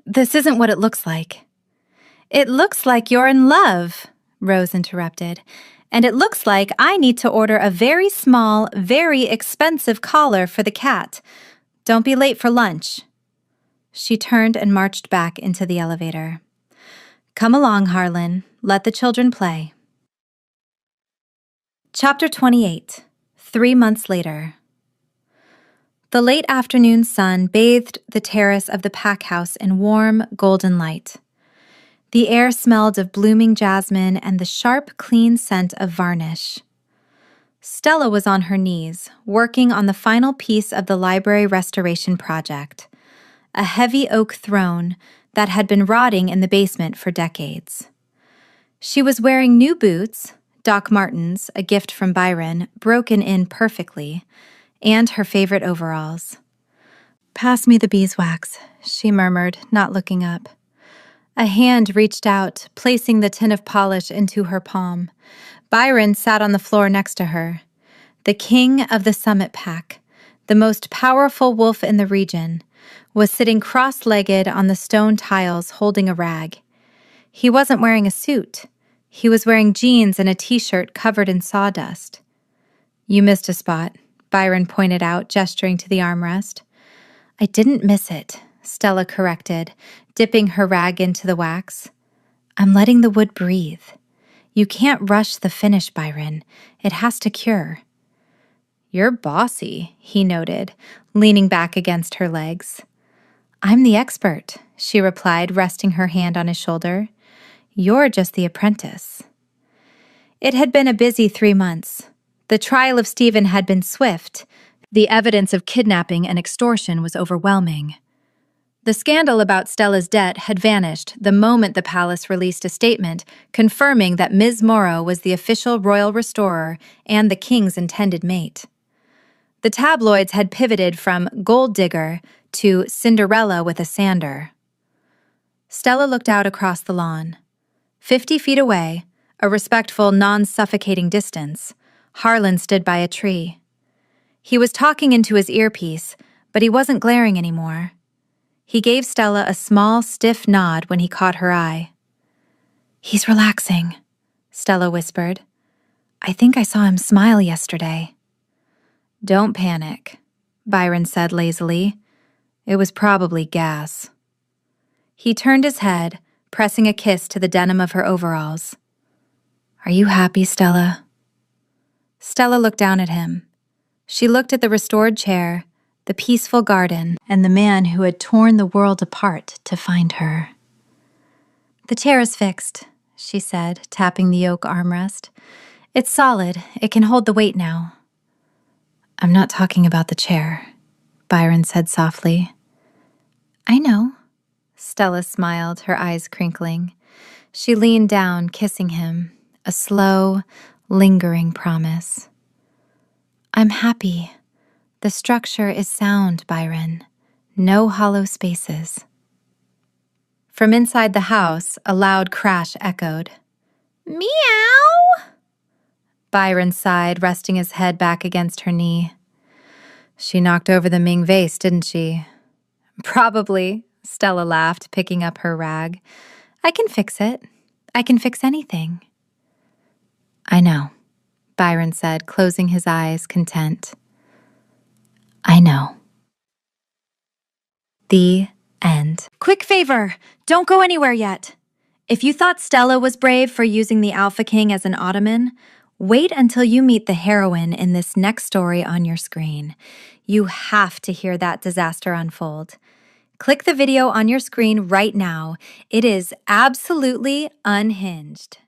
Speaker 1: "this isn't what it looks like." "It looks like you're in love," Rose interrupted. "And it looks like I need to order a very small, very expensive collar for the cat. Don't be late for lunch." She turned and marched back into the elevator. "Come along, Harlan. Let the children play." Chapter 28. 3 months later. The late afternoon sun bathed the terrace of the pack house in warm, golden light. The air smelled of blooming jasmine and the sharp, clean scent of varnish. Stella was on her knees, working on the final piece of the library restoration project, a heavy oak throne that had been rotting in the basement for decades. She was wearing new boots, Doc Martens, a gift from Byron, broken in perfectly, and her favorite overalls. "Pass me the beeswax," she murmured, not looking up. A hand reached out, placing the tin of polish into her palm. Byron sat on the floor next to her. The king of the Summit Pack, the most powerful wolf in the region, was sitting cross-legged on the stone tiles holding a rag. He wasn't wearing a suit. He was wearing jeans and a t-shirt covered in sawdust. "You missed a spot," Byron pointed out, gesturing to the armrest. "I didn't miss it," Stella corrected, dipping her rag into the wax. "I'm letting the wood breathe. You can't rush the finish, Byron. It has to cure." You're bossy, he noted, leaning back against her legs. I'm the expert, she replied, resting her hand on his shoulder. You're just the apprentice. It had been a busy 3 months. The trial of Stephen had been swift. The evidence of kidnapping and extortion was overwhelming. The scandal about Stella's debt had vanished the moment the palace released a statement confirming that Ms. Morrow was the official royal restorer and the king's intended mate. The tabloids had pivoted from gold digger to Cinderella with a sander. Stella looked out across the lawn. 50 feet away, a respectful, non-suffocating distance, Harlan stood by a tree. He was talking into his earpiece, but he wasn't glaring anymore. He gave Stella a small, stiff nod when he caught her eye. He's relaxing, Stella whispered. I think I saw him smile yesterday. Don't panic, Byron said lazily. It was probably gas. He turned his head, pressing a kiss to the denim of her overalls. Are you happy, Stella? Stella looked down at him. She looked at the restored chair, the peaceful garden, and the man who had torn the world apart to find her. The chair is fixed, she said, tapping the oak armrest. It's solid. It can hold the weight now. I'm not talking about the chair, Byron said softly. I know. Stella smiled, her eyes crinkling. She leaned down, kissing him, a slow, lingering promise. I'm happy. The structure is sound, Byron. No hollow spaces. From inside the house, a loud crash echoed. Meow! Byron sighed, resting his head back against her knee. She knocked over the Ming vase, didn't she? Probably, Stella laughed, picking up her rag. I can fix it. I can fix anything. I know, Byron said, closing his eyes, content. I know. The end. Quick favor! Don't go anywhere yet. If you thought Stella was brave for using the Alpha King as an ottoman, wait until you meet the heroine in this next story on your screen. You have to hear that disaster unfold. Click the video on your screen right now. It is absolutely unhinged.